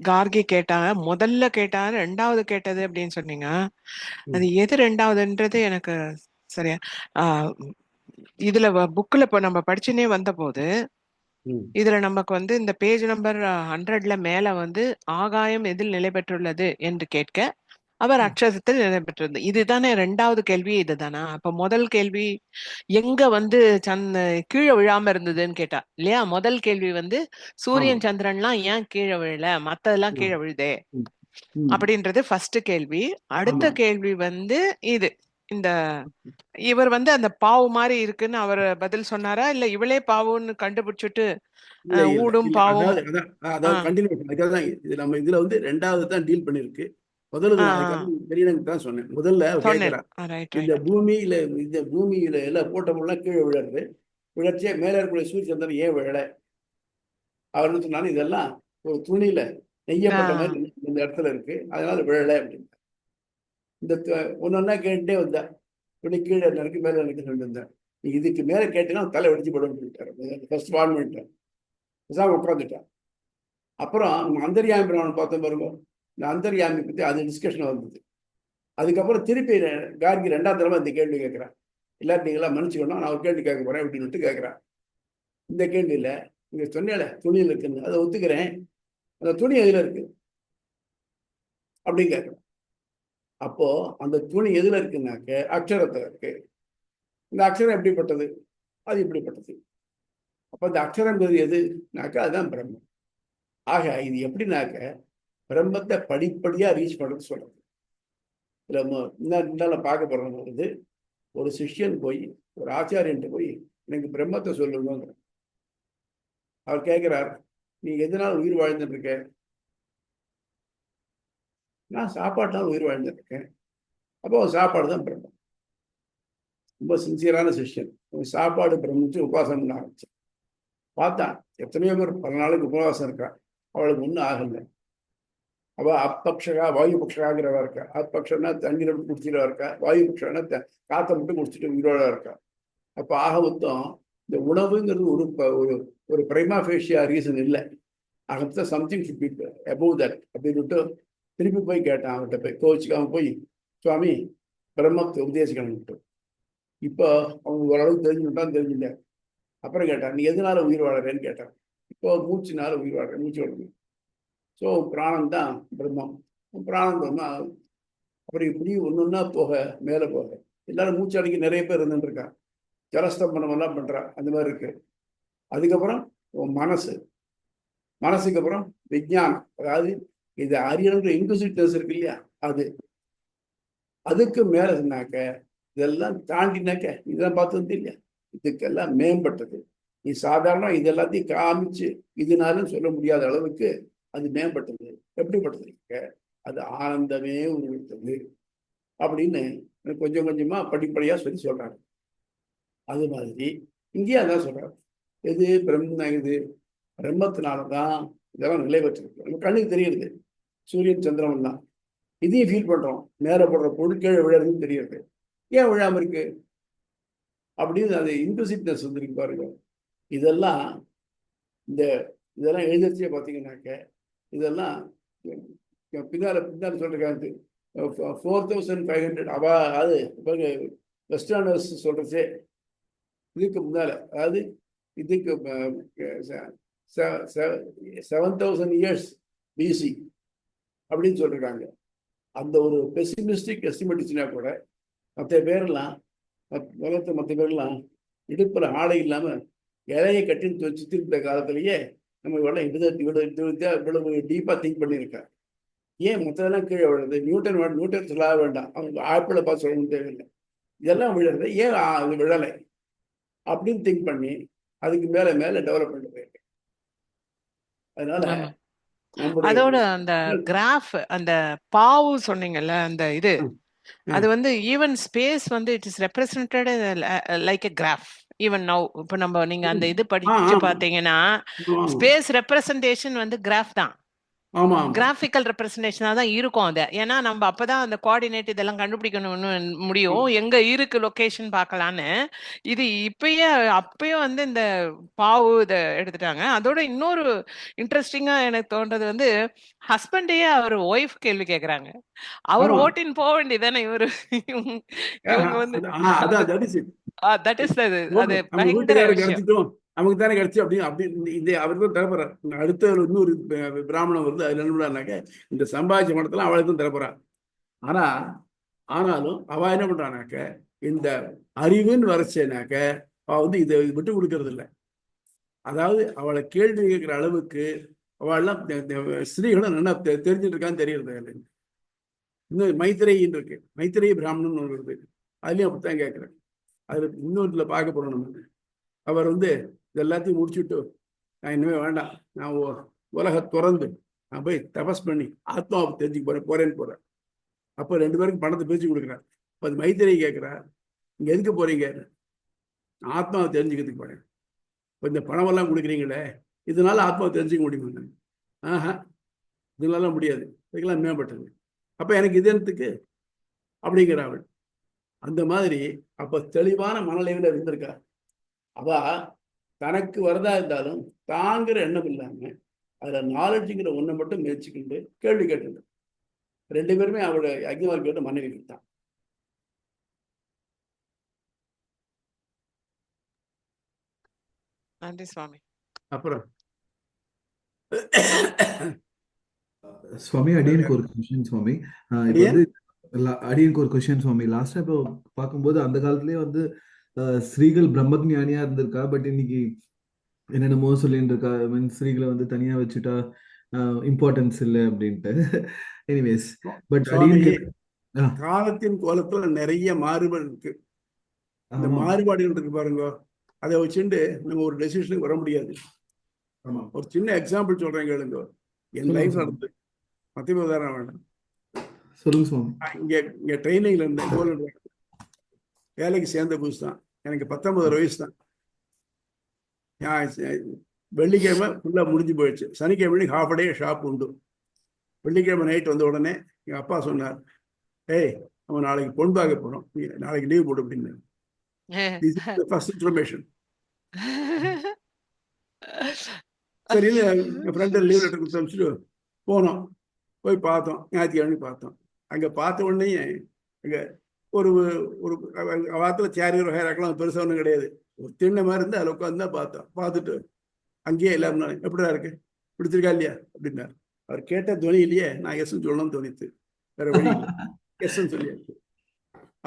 கார்கி கேட்டாங்க, முதல்ல கேட்டாங்க, ரெண்டாவது கேட்டது அப்படின்னு சொன்னீங்க. அது எது ரெண்டாவதுன்றது எனக்கு சரியா இதுல புக்ல இப்ப நம்ம படிச்சுனே வந்த போது இதுல நமக்கு இந்த பேஜ் நம்பர் 100ல மேல ஆகாயம் எதில் நிலை பெற்றுள்ளது என்று கேட்க அவர் அக்ஷரத்தில் நிலை பெற்றிருந்தது. இதுதானே ரெண்டாவது கேள்வி? இதுதானா? அப்ப முதல் கேள்வி எங்க கீழே விழாம இருந்ததுன்னு கேட்டா இல்லையா? முதல் கேள்வி சூரியன் சந்திரன்லாம் ஏன் கீழே விழல, மத்ததெல்லாம் கீழே விழுதே அப்படின்றது ஃபர்ஸ்ட் கேள்வி. அடுத்த கேள்வி இது இந்த இவர் அந்த பாவு மாதிரி இருக்குன்னு அவர் பதில் சொன்னாரா, இல்ல இவளே பாவுன்னு கண்டுபிடிச்சிட்டு ஊடும் பாவும்? இது நம்ம இதுல ரெண்டாவது தான் டீல் பண்ணிருக்கு. முதல்ல பெரியனுக்கு தான் சொன்னேன். முதல்ல இந்த பூமியில எல்லாம் போட்டோம்லாம் கீழே விழறது, விழச்சியா மேல இருக்கக்கூடிய சூரிய சந்திரன் ஏன் விழல? அவர் சொன்னாலும் இதெல்லாம் ஒரு துணியில நெய்யப்பட்ட மாதிரி இந்த இடத்துல இருக்கு, அதனால விழலை அப்படின்னு. இந்த ஒன்னொன்னா கேட்டுட்டே வந்தா, இப்படி கீழே இருக்கு மேல இருக்கு சொல்லியிருந்தேன். நீ இதுக்கு மேல கேட்டீங்கன்னா தலை வெடிச்சு போடுன்னு சொல்லிட்டாரு. ஃபர்ஸ்ட் வார்ன் பண்ணிட்டேன். உட்காந்துட்டேன். அப்புறம் அந்தர்யாமி பிரமாணம் பார்த்தோம் பாருங்க. இந்த அந்தர்யாமி பத்தி அது டிஸ்கஷன் வந்தது. அதுக்கப்புறம் திருப்பி கார்கி ரெண்டாவது தடவை இந்த கேள்வி கேட்கிறேன். எல்லாரும் நீங்களாம் மன்னிச்சுக்கணும், நான் ஒரு கேள்வி கேட்க போறேன் அப்படின்னு கேட்கிறேன். இந்த கேள்வியில நீங்க சொன்னேல துணியில் இருக்குன்னு, அதை ஒத்துக்கிறேன், அந்த துணி எதுல இருக்கு அப்படின்னு கேட்கிறேன். அப்போ அந்த துணி எதுல இருக்குன்னாக்க அக்ஷரத்துல இருக்கு. இந்த அக்ஷரம் எப்படிப்பட்டது? அது இப்படிப்பட்டது. அப்ப இந்த அக்ஷரங்கிறது எதுனாக்க அதுதான் பிரம்மம். ஆக இது எப்படின்னாக்க பிரம்மத்தை படிப்படியா ரீச் பண்ணுறது சொல்றது. இதுல பார்க்க போறது, ஒரு சிஷ்யன் போய் ஒரு ஆச்சாரியன்ட்டு போய் எனக்கு பிரம்மத்தை சொல்லுங்க. அவர் கேட்கிறார், நீ எதனால உயிர் வாழ்ந்துட்டு இருக்க? நான் சாப்பாட்டுனால உயிர் வாழ்ந்துட்டு இருக்கேன். அப்போ சாப்பாடு தான் பிரம்மம். ரொம்ப சின்சியரான சிஷ்யன். சாப்பாடு பிரமிச்சு உபாசனம் பண்ண ஆரம்பிச்சேன். பார்த்தான் எத்தனையோ பேர் பல நாளுக்கு உபவாசம் இருக்கா, அவளுக்கு ஒன்றும் ஆகலை. அவள் அப்பக்ஷகா வாயு பக்ஷகாங்கிறவா இருக்கா. அப்பக்ஷனா தண்ணீரை விட்டு குடிச்சிட்டவா இருக்கா, வாயு பக்ஷனா காற்றை விட்டு குடிச்சிட்டு உயிரோட இருக்கா. அப்போ ஆக மொத்தம் இந்த உணவுங்கிறது ஒரு ஒரு பிரைமா ஃபேஷியா ரீசன் இல்லை. ஆக something should be above that அப்படின்ட்டு திருப்பி போய் கேட்டான். அவன்கிட்ட போய் கோச்சிக்காம போய், சுவாமி பிரம்மத்தை உபதேசிக்கணும்ட்டு. இப்போ அவங்க ஓரளவுக்கு தெரிஞ்சுட்டான். அப்புறம் கேட்டான், நீ எதனால உயிர் வாழறேன்னு கேட்டான். இப்போ மூச்சுனால உயிர் வாழறேன், மூச்சு விடணும். ஸோ பிராணம் தான் பிரம்மம். பிராணம் பிரம்மம். அப்புறம் இப்படி ஒன்னொன்னா போக மேலே போக எல்லாரும் மூச்சு அடக்கி நிறைய பேர் இருந்துருக்கான். ஜலஸ்தம்பனம் எல்லாம் பண்றான். அந்த மாதிரி இருக்கு. அதுக்கப்புறம் மனசுக்கு அப்புறம் விஞ்ஞானம், அதாவது இது அறியணுன்ற இன்குசிட்டிவ்னஸ் இருக்கு இல்லையா, அதுக்கு மேல சொன்னாக்க இதெல்லாம் தாண்டினாக்க இதெல்லாம் பார்த்தது இல்லையா, இதுக்கெல்லாம் மேம்பட்டது. நீ சாதாரண இது எல்லாத்தையும் காமிச்சு இதனாலும் சொல்ல முடியாத அளவுக்கு அது மேம்பட்டது. எப்படிப்பட்டது இருக்க, அது ஆனந்தமே உருவிட்டது அப்படின்னு கொஞ்சம் கொஞ்சமா படிப்படியா சொல்றாங்க. அது மாதிரி இங்கேயே அதான் சொல்றாங்க. எது இது பிரம்மத்தினாலதான் இதெல்லாம் நிலை பெற்றிருக்கு. நம்ம கண்ணுக்கு தெரியுது சூரியன் சந்திரன் தான். இதையும் ஃபீல் பண்றோம். மேல போடுற பொருள் கீழே விழறதுன்னு தெரியுது. ஏன் விழாம இருக்கு அப்படின்னு அது இன்க்ளூசிவ்னஸ் வந்துருக்கு பாருங்க. இதெல்லாம் எழுதிச்சே பார்த்தீங்கன்னாக்க இதெல்லாம் பின்னால சொல்றாங்க. 4500 அது வெஸ்டர்னர்ஸ் சொல்றதே இதுக்கு முன்னால, அதாவது இதுக்கு 7000 years BC அப்படின்னு சொல்றாங்க. அந்த ஒரு பெசிமிஸ்டிக் எஸ்டிமேட்னா கூட மற்ற பேர்லாம் இடுப்புல ஆடை இல்லாம இலையை கட்டி சுத்தி இருந்த காலத்திலேயே நம்ம இவ்வளவு டீப்பா திங்க் பண்ணியிருக்கேன். ஏன் மற்றதெல்லாம் கீழே விழுது? நியூட்டன் சொல்ல வேண்டாம், அவங்க ஆப்பிளை பார்த்து சொல்லணும் தேவையில்லை. இதெல்லாம் விழறது ஏன் அது விழலை அப்படின்னு திங்க் பண்ணி அதுக்கு மேல மேல டெவலப் பண்ணிட்டு போயிருக்கேன். அதனால ஆமா. நம்முடைய அதோட அந்த கிராஃப் அந்த பாவு சொன்னீங்கல்ல அந்த இது அது வந்து ஈவன் ஸ்பேஸ் வந்து it is represented like a graph even now. இப்போ நம்ம நீங்க அந்த இது படிச்சு பாத்தீங்கன்னா ஸ்பேஸ் ரெப்ரசன்டேஷன் வந்து கிராஃப் தான், ஆமா கிராஃபிக்கல் ரெப்ரசன்டேஷனா தான் இருக்கும் அது. ஏன்னா நம்ம அப்பதான் அந்த கோஆர்டினேட் இதெல்லாம் கண்டுபிடிக்கணும்னு முடியும், எங்க இருக்கு லொகேஷன் பார்க்கலான்னு. இது அப்பயே வந்து இந்த பாவு இதை எடுத்துட்டாங்க. அதோட இன்னொரு இன்ட்ரெஸ்டிங்கா எனக்கு தோன்றது வந்து ஹஸ்பண்டையே அவர் ஒய்ஃப் கேள்வி கேக்குறாங்க. அவர் ஓட்டின் போக வேண்டியதானே இவரு இவங்க வந்து தட் இஸ் அது பயங்கர விஷயம். நமக்கு தானே கிடைச்சி அப்படி இந்த அவருக்கும் தரப்போறார். அடுத்த இன்னொரு பிராமணம் வருது, அது என்னன்னாக்க இந்த சம்பாதிச்ச மடத்துல அவளுக்கும் தரப்போறான். ஆனாலும் அவ என்ன பண்றானாக்க இந்த அறிவுன்னு வரைச்சேனாக்க அவ வந்து இதை விட்டு கொடுக்கறது இல்லை. அதாவது அவளை கேள்வி கேட்கிற அளவுக்கு அவள்லாம் ஸ்திரீகளும் நல்லா தெரிஞ்சுட்டு இருக்கான்னு தெரியறது இல்லை. இன்னும் மைத்திரைன்னு இருக்கு, மைத்திரை பிராமணன் ஒன்று இருக்கு, அதுலயும் அப்படித்தான் கேட்கிறேன். அதுல இன்னொருல பார்க்க போறோம் நம்ம. அவர் வந்து இது எல்லாத்தையும் முடிச்சுட்டு நான் இனிமே வேண்டாம், நான் உலக துறந்து நான் போய் தபஸ் பண்ணி ஆத்மாவை தெரிஞ்சுக்க போறேன்னு போறேன். அப்போ 2 பேருக்கு பணத்தை பிரிச்சு கொடுக்குறேன். இப்போ அது மைத்திரை கேட்குறா, இங்க எதுக்கு போறீங்க? ஆத்மாவை தெரிஞ்சுக்கிறதுக்கு போறேன். இப்போ இந்த பணமெல்லாம் கொடுக்குறீங்களே, இதனால ஆத்மாவை தெரிஞ்சுக்க முடியுமா? ஆஹா, இதனால முடியாது, இதுக்கெல்லாம் மேம்பட்டது. அப்போ எனக்கு இது என்னத்துக்கு அப்படிங்கிற அவள். அந்த மாதிரி அப்ப தெளிவான மனநிலையில இருந்திருக்கா. அவ தனக்கு வரதா இருந்தாலும் தாங்கிற எண்ணம் இல்லாம அதுல நாலேஜுங்கிற ஒண்ணை மட்டும் முயற்சிக்கிட்டு கேள்வி கேட்டு 2 பேருமே அவரோட அக்னிவார்கியோட மனைவி தான். நன்றி சுவாமி. அப்புறம் சுவாமி அடியனுக்கு ஒரு கொஸ்டின் சுவாமி. இப்போ வந்து அடியனுக்கு ஒரு கொஸ்டின் சுவாமி. லாஸ்டா இப்போ பார்க்கும்போது அந்த காலத்திலேயே வந்து ஸ்ரீகள் பிரம்மஞானியா இருந்திருக்கா, பட் இன்னைக்கு என்னென்னமோ சொல்லிட்டு இருக்கா, மீன் ஸ்ரீகளை வந்து தனியா வச்சுட்டா இம்பார்ட்டன்ஸ் இல்லை அப்படின்ட்டு. எனிவேஸ் பட் அடியனுக்கு காலத்தின் கோலத்துல நிறைய மாறுபாடு இருக்கு. அந்த மாறுபாடுகள் இருக்கு பாருங்க, அதை வச்சுட்டு நம்ம ஒரு டெசிஷனுக்கு வர முடியாது. ஒரு சின்ன எக்ஸாம்பிள் சொல்றேன் கேளுங்க. என் லைஃப் நடந்து மத்திய உதாரணம் வேண்டாம். சொல்லுங்க சுவாமி. இங்க ட்ரைனிங்ல இருந்தேன், வேலைக்கு சேர்ந்த புதுசு தான், எனக்கு 19 வயசு தான். வெள்ளிக்கிழமை ஃபுல்லா முடிஞ்சு போயிடுச்சு. சனிக்கிழமை ஹாஃப் டே ஷாப் உண்டு. வெள்ளிக்கிழமை நைட் வந்த உடனே எங்க அப்பா சொன்னார், ஏய் நம்ம நாளைக்கு பொன் பார்க்க போறோம், நீ நாளைக்கு லீவ் போடு அப்படின்னு. First information. சரி, என் ஃப்ரெண்டு லீவ் லெட்டர் கொடுத்து அனுப்பிச்சுட்டு போனோம். போய் பார்த்தோம், ஞாயிற்றுக்கிழமை பார்த்தோம். அங்கே பார்த்த உடனே அங்கே ஒரு வாரத்தில் சேரியர் ஹேராக்கெல்லாம் பெருசாக ஒன்றும் கிடையாது, ஒரு திண்ணை மாதிரி இருந்து அதில் உட்காந்து தான் பார்த்தோம். பார்த்துட்டு அங்கேயே எல்லாரும் எப்படிடா இருக்கு, பிடிச்சிருக்கா இல்லையா அப்படின்னாரு. அவர் கேட்ட துணியிலேயே நான் எஸ்ன்னு சொல்லணும்னு தோணித்து, வேற வழி எஸ்ன்னு சொல்லியாச்சு.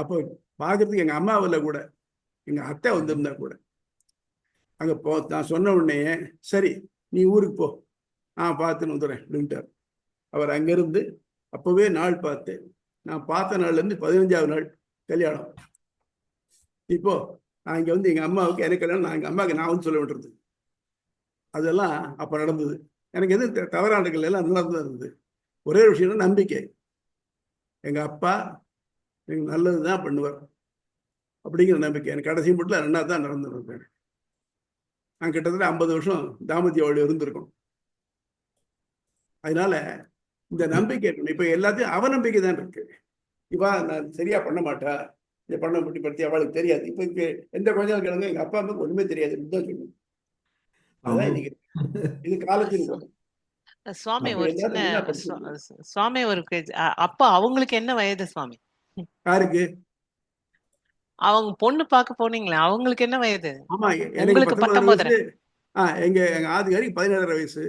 அப்போ பார்க்கறதுக்கு எங்கள் அம்மாவில் கூட எங்கள் அத்தை வந்திருந்தா கூட அங்கே நான் சொன்ன உடனே சரி நீ ஊருக்கு போ, பார்த்துன்னு வந்துடுறேன் அப்படின்ட்டார். அவர் அங்கிருந்து அப்பவே நாள் பார்த்து, நான் பார்த்த நாள்ல இருந்து 15வது நாள் கல்யாணம். இப்போ நான் இங்க வந்து எங்க அம்மாவுக்கு எனக்கு கல்யாணம், நான் எங்க அம்மாவுக்கு நான் வந்து சொல்ல விட்டுறது, அதெல்லாம் அப்ப நடந்தது. எனக்கு எது தவறாண்டுகள் எல்லாம் நல்லா இருந்தது. ஒரே விஷயம் நம்பிக்கை. எங்க அப்பா எனக்கு நல்லதுதான் பண்ணுவார் அப்படிங்கிற நம்பிக்கை எனக்கு கடைசி மட்டும் ரெண்டா தான் நடந்துருக்கேன். நான் கிட்டத்தட்ட 50 வருஷம் தாம்பத்திய வாழ்வு இருந்திருக்கும். அதனால இந்த நம்பிக்கை இருக்கணும். இப்ப எல்லாத்தையும் அவநம்பிக்கை தான் இருக்கு. இவா நான் சரியா பண்ண மாட்டா, இதை பண்ண முட்டி பத்தி அவளுக்கு தெரியாது. இப்ப எந்த குழந்தையும் கிழங்கு எங்க அப்பா அம்மாவுக்கு ஒண்ணுமே தெரியாது, சொல்லணும். அதான் இன்னைக்கு இது காலத்தின் சுவாமி ஒரு சுவாமி ஒரு அப்பா அவங்களுக்கு என்ன வயது சுவாமி? யாருக்கு? அவங்க பொண்ணு பார்க்க போனீங்களா, அவங்களுக்கு என்ன வயது? ஆமா, எனக்கு 19. எங்க ஆதிகாரிக்கு 17 வயசு.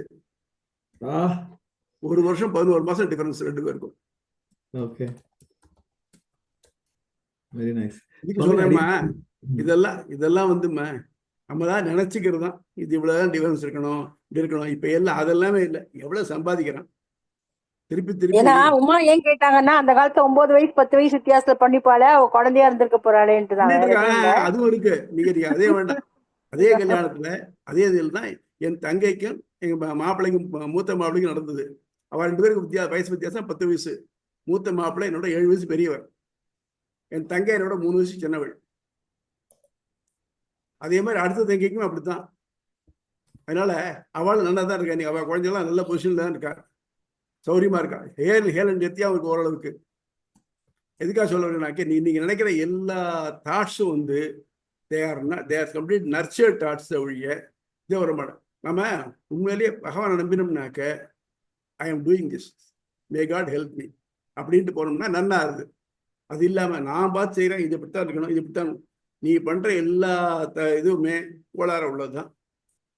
ஒரு வருஷம் 11 மாசம் டிஃபரன்ஸ் 2 பேருக்கும். Okay, very nice. சொல்றேம்மா, இதெல்லாம் வந்துமா நம்ம தான் நினைச்சுக்கிறது தான், இது இவ்வளவுதான் டிஃபரன்ஸ் இருக்கணும், இப்படி இருக்கணும். இப்ப எல்லாம் அதெல்லாமே இல்லை. எவ்வளவு சம்பாதிக்கிறான், திருப்பி திருப்பி ஏன்னா உமா ஏன் கேட்டாங்கன்னா அந்த காலத்துல 9 வயசு 10 வயசு வித்தியாசத்துல பண்ணிப்பாளே, அவ குழந்தையா இருந்திருக்க போறாளேன்ட்டு தான், வேற பண்ணிட்டு எதுவும் இல்ல. அதுவும் இருக்கு. நீங்க அதே வேண்டாம். அதே கல்யாணத்துல அதே இதில் தான் என் தங்கைக்கும் எங்க மாப்பிள்ளைக்கும் மூத்த மாப்பிள்ளைக்கும் நடந்தது. அவ 2 பேருக்கு வயசு வித்தியாசம் 10 வயசு. மூத்த மாப்பிள்ளை என்னோட 7 வயசு பெரியவர். என் தங்கை என்னோட 3 வயசு சின்னவள். அதே மாதிரி அடுத்த தங்கைக்கும் அப்படித்தான். அதனால அவள் நல்லா தான் இருக்கா. நீ அவ குழந்தைலாம் நல்ல பொசிஷன்ல தான் இருக்கா, சௌரியமா இருக்கா. ஹேலன் ஜெத்தியா அவருக்கு ஓரளவுக்கு. எதுக்காக சொல்ல வரேன்னாக்க, நீங்க நினைக்கிற எல்லா தாட்ஸும் வந்து they are complete nurtured thoughts ஒழிய இதே வர மாட்டேன். நம்ம உண்மையிலேயே பகவானை நம்பினோம்னாக்க I am doing this, may God help me அப்படின்ட்டு போனோம்னா நன்னா இருது. அது இல்லாம நான் பார்த்து செய்கிறேன், இது இப்படித்தான் இருக்கணும், இது இப்படித்தான், நீ பண்ற எல்லா இதுவுமே கோளாற உள்ளதுதான்.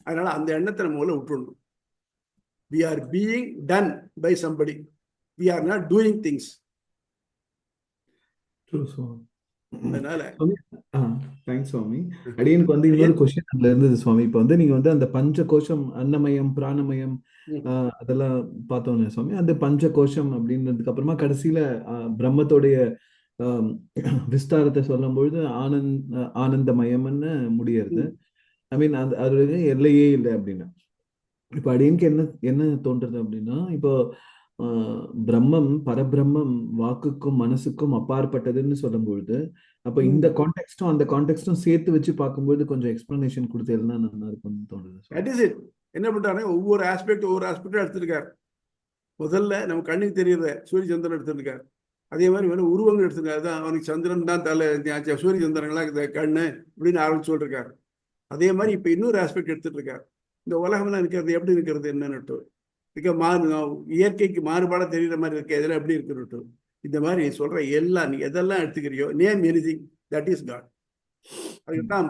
அதனால அந்த எண்ணத்தை நம்ம முதல்ல விட்டுடணும். we are being done by somebody, we are not doing things. அதனால தேங்க்ஸ் சுவாமி. அடியனுக்கு வந்து இன்னொரு கொஸ்டின் அதுல இருந்தது சுவாமி. இப்ப வந்து நீங்க வந்து அந்த பஞ்ச கோஷம், அன்னமயம், பிராணமயம், அதெல்லாம் பார்த்தோம் சுவாமி. அந்த பஞ்ச கோஷம் அப்படின்றதுக்கு அப்புறமா கடைசியில பிரம்மத்தோடைய விஸ்தாரத்தை சொல்லும் பொழுது ஆனந்தமயம்னு முடியறது. ஐ மீன் அது எல்லையே இல்லை அப்படின்னா. இப்ப அடியனுக்கு என்ன தோன்றது அப்படின்னா, இப்போ பிரம்மம் பரபிரம்மம் வாக்குக்கும் மனசுக்கும் அப்பாற்பட்டதுன்னு சொல்லும் பொழுது, அப்ப இந்த கான்டெக்ஸ்டும் அந்த கான்டெக்ஸ்டும் சேர்த்து வச்சு பார்க்கும்போது கொஞ்சம் எக்ஸ்பிளனேஷன் கொடுத்தேன்னா நல்லா இருக்கும்னு தோணுது. என்ன பண்றாங்க, ஒவ்வொரு ஆஸ்பெக்டும் எடுத்திருக்காரு. முதல்ல நம்ம கண்ணுக்கு தெரியற சூரிய சந்திரன் எடுத்திருக்காரு. அதே மாதிரி வேணும் உருவங்கள் எடுத்திருக்காரு. தான் அவனுக்கு சந்திரன் தான் தலை, சூரிய சந்திரன்லாம் கண்ணு இப்படின்னு ஆரம்பிச்சு சொல்லிருக்காரு. அதே மாதிரி இப்ப இன்னொரு ஆஸ்பெக்ட் எடுத்துட்டு இருக்காரு. இந்த உலகம்லாம் இருக்கிறது எப்படி இருக்கிறது என்னன்னுட்டு, இயற்கைக்கு மாறுபாட தெரியுற மாதிரி இருக்கு, எதெல்லாம் எப்படி இருக்குன்னு. இந்த மாதிரி சொல்ற எல்லாம் நீ எதெல்லாம் எடுத்துக்கிறியோ, name anything that is God. அதுக்குதான்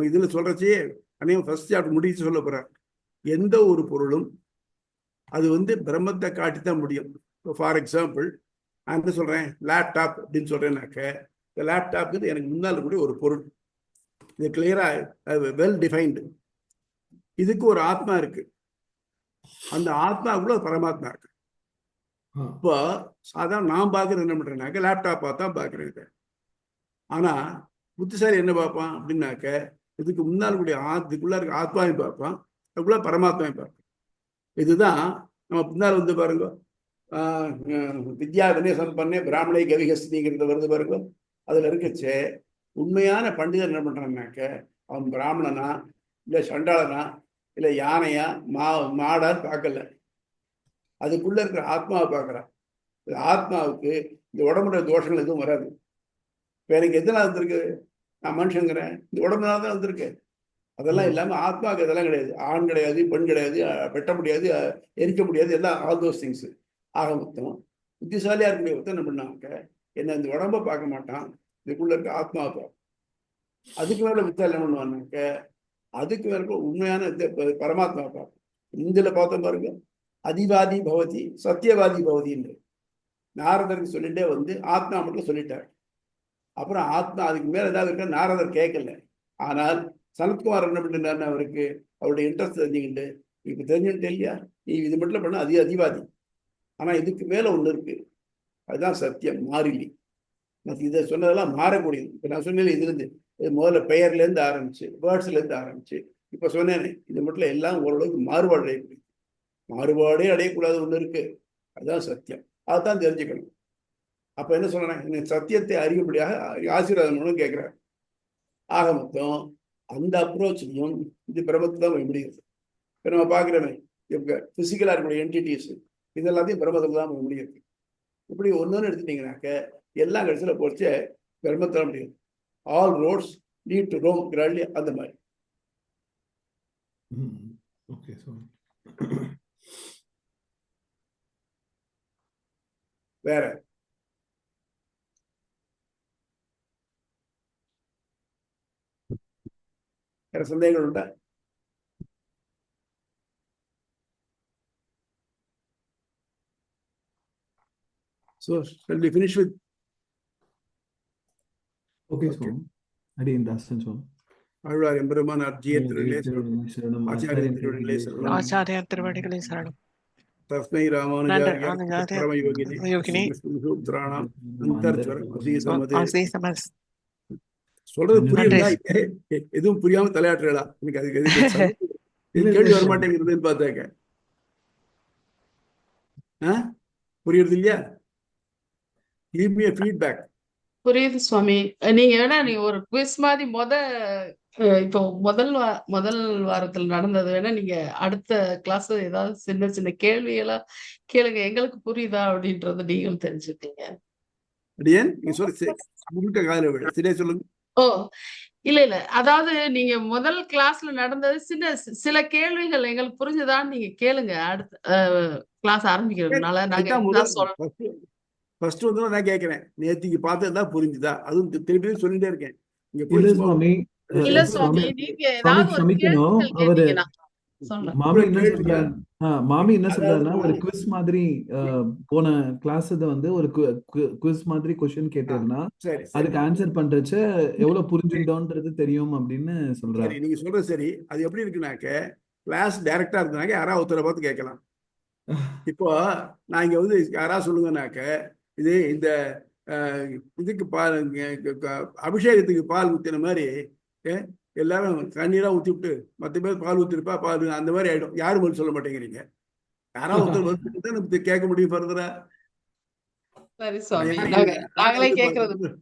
இதுல சொல்றச்சே அனைவரும் ஃபர்ஸ்ட் சாப்டர் முடிச்சு சொல்ல போறார். எந்த ஒரு பொருளும் அது வந்து பிரம்மத்தை காட்டித்தான் முடியும். ஃபார் எக்ஸாம்பிள் நான் என்ன சொல்றேன், லேப்டாப் அப்படின்னு சொல்றேன்னாக்க, இந்த லேப்டாப் எனக்கு முன்னால் கூட ஒரு பொருள், இது கிளியரா வெல் டிஃபைன்டு. இதுக்கு ஒரு ஆத்மா இருக்கு, அந்த ஆத்மாவுக்குள்ள பரமாத்மா இருக்கு. இப்போ சாதாரண நான் பார்க்கறது என்ன பண்றேன்னாக்க, லேப்டாப்பா தான் பார்க்கறது. ஆனா புத்திசாலி என்ன பார்ப்பான் அப்படின்னாக்க, இதுக்கு முன்னால் கூடிய இதுக்குள்ள இருக்க ஆத்மாவையும் பார்ப்பான், அதுக்குள்ள பரமாத்மாவையும் பார்ப்பான். இதுதான் நம்ம பின்னால் வந்து பாருங்க, வித்யா வினேசம் பண்ணே பிராமணை கவிகஸ்திங்கிறது வருது பாருங்க. அதுல இருக்கச்சே உண்மையான பண்டிதர் என்ன பண்றான்னாக்க, அவன் பிராமணனா இல்லை சண்டாளனா இல்லை யானையா மாடான்னு பார்க்கல, அதுக்குள்ள இருக்கிற ஆத்மாவை பார்க்குறான். ஆத்மாவுக்கு இந்த உடம்புடைய தோஷங்கள் எதுவும் வராது. இப்போ எனக்கு எதனால் வந்திருக்கு, நான் மனுஷங்கிறேன், இந்த உடம்புனால தான் வந்திருக்கு. அதெல்லாம் இல்லாமல் ஆத்மாவுக்கு அதெல்லாம் கிடையாது. ஆண் கிடையாது, பெண் கிடையாது, வெட்ட முடியாது, எரிக்க முடியாது, எல்லாம் ஆல் தோஸ் திங்ஸ். ஆக மொத்தம் புத்திசாலியா இருக்கக்கூடிய ஒருத்தர் என்ன பண்ணாங்க, என்ன இந்த உடம்பை பார்க்க மாட்டான், இதுக்குள்ள இருக்க ஆத்மாவை பார்ப்பான். அதுக்கு மேல வித்தா என்ன பண்ணுவான்னாக்க, அதுக்கு மேல உண்மையான பரமாத்மா பார்ப்போம். இந்துல பார்த்தோம் பாருங்க, அதிவாதி பவதி சத்தியவாதி பவதின்னு நாரதருக்கு சொல்லிட்டே வந்து ஆத்மா மட்டும் சொல்லிட்டார். அப்புறம் ஆத்மா அதுக்கு மேல ஏதாவது இருக்க நாரதர் கேட்கல. ஆனால் சனத்குமார் என்ன பண்ணிட்டாருன்னு அவருக்கு அவருடைய இன்ட்ரெஸ்ட் தெரிஞ்சுக்கிட்டு, இப்ப தெரிஞ்சுட்டு இல்லையா, நீ இது மட்டும் பண்ண அதிவாதி, ஆனா இதுக்கு மேல ஒண்ணு இருக்கு, அதுதான் சத்தியம், மாறிலி. இதை சொன்னதெல்லாம் மாறக்கூடியது. இப்ப நான் சொன்னேன், இதுல இருந்து முதல்ல பெயர்ல இருந்து ஆரம்பிச்சு, வேர்ட்ஸ்ல இருந்து ஆரம்பிச்சு, இப்ப சொன்னேன், இது மட்டும் எல்லாம் ஓரளவுக்கு மாறுபாடு அடையக்கூடியது. மாறுபாடே அடையக்கூடாது ஒண்ணு இருக்கு, அதுதான் சத்தியம். அதுதான் தெரிஞ்சுக்கணும். அப்ப என்ன சொல்றேன், சத்தியத்தை அறியும்படியாக ஆசீர்வாதம் மூலம் கேட்கிறார். ஆக மொத்தம் அந்த அப்ரோச்லையும் இது பிரம்மத்தை தான் போய் முடியுது. இப்ப நம்ம பார்க்கிறோமே, இப்ப பிசிக்கலா இருக்கக்கூடிய என்டிட்டிஸ் இது எல்லாத்தையும் பிரம்மத்தில் தான் போய் முடியுது. இப்படி ஒன்னொன்னு எடுத்துட்டீங்கன்னாக்க எல்லாம் கடைசியில் போச்சு பிரம்மத்தை தான் முடியுது. All roads lead to Rome, அந்த மாதிரி. வேற வேற சந்தேகங்கள் உண்டா? So, shall we finish with? Okay, Swami. Adiyan Dasan, Swami. Alvar எம்பெருமான் ஆச்சாரியர் திருவடிகளே சரணம். ஆச்சாரியர் திருவடிகளே சரணம். தஸ்மை நன்றி ராமானுஜாரியா ஆனந்தாதே பரம யோகினி யோகினி சுத்ராணாம் அந்தர்ஸ்வரம் அசீசமதே. அசீசமஸ். சொல்றது நன்றி. புரியுதா? எதுவும் புரியாம தலையாட்டுறா. எனக்கு அதுக்கு கேள்வி வரமாட்டேங்கிறதுன்னு பார்த்தாக்க புரியுறது இல்லையா? Give me a feedback. புரியுது சுவாமி. நீங்க வேணா நீங்க ஒரு குவிஸ் மாதிரி இப்போ முதல் வாரத்துல நடந்தது வேணா நீங்க அடுத்த கிளாஸ் ஏதாவது சின்ன சின்ன கேள்விகளா கேளுங்க, எங்களுக்கு புரியுதா அப்படின்றது நீங்களும் தெரிஞ்சுக்கீங்க. அடியேன் நீங்க சொல்லி முழுக்க கால விட சரியா சொல்லுங்க. ஓ இல்ல அதாவது நீங்க முதல் கிளாஸ்ல நடந்தது சில கேள்விகள் எங்களுக்கு புரிஞ்சுதான்னு நீங்க கேளுங்க. அடுத்த கிளாஸ் ஆரம்பிக்கிறதுனால நாங்க இதுதான் சொல்றோம். ஃபர்ஸ்ட் வந்து நான் கேட்கிறேன், நேத்திக்கு பார்த்ததுதான் புரிஞ்சுதா? அதுவும் திருப்பி சொல்லிட்டே இருக்கேன். இங்க இல்ல போய் சுவாமி, இல்ல சுவாமி, நீங்க ஏதாவது ஒரு க்ஷமிக்கணும். கேள்விகள் அவரு கேட்டீங்கன்னா சொல்றேன். மாமி என்ன சொல்றாருன்னா ஒரு அதாவது குவிஸ் மாதிரி போன கிளாஸ் வந்து ஒரு குவிஸ் மாதிரி கொஸ்டின் கேட்டிருந்தா சரி சரி அதுக்கு ஆன்சர் பண்றச்ச எவ்வளவு புரிஞ்சுட்டோன்றது தெரியும் அப்படின்னு சொல்றாரு. சரி, நீங்க சொல்றது சரி. அது எப்படி இருக்குனாக்க கிளாஸ் டைரக்டா இருந்தாக்க யாராவது ஒருத்தரை பார்த்து கேட்கலாம். இப்போ நான் இங்க வந்து யாராவது சொல்லுங்கனாக்க இது இந்த இதுக்கு பால் அபிஷேகத்துக்கு பால் ஊத்தின மாதிரி எல்லாரும் தண்ணீரா ஊத்தி விட்டு மற்ற பேர் பால் ஊத்திருப்பா பால் அந்த மாதிரி ஆயிடும். யாரும் பதில் சொல்ல மாட்டேங்கிறீங்க. யாராவது ஒருத்தர் பதில் தான் நமக்கு கேட்க முடியும் ஃபர்தரா. சரி சுவாமி, நாங்களே கேக்குறது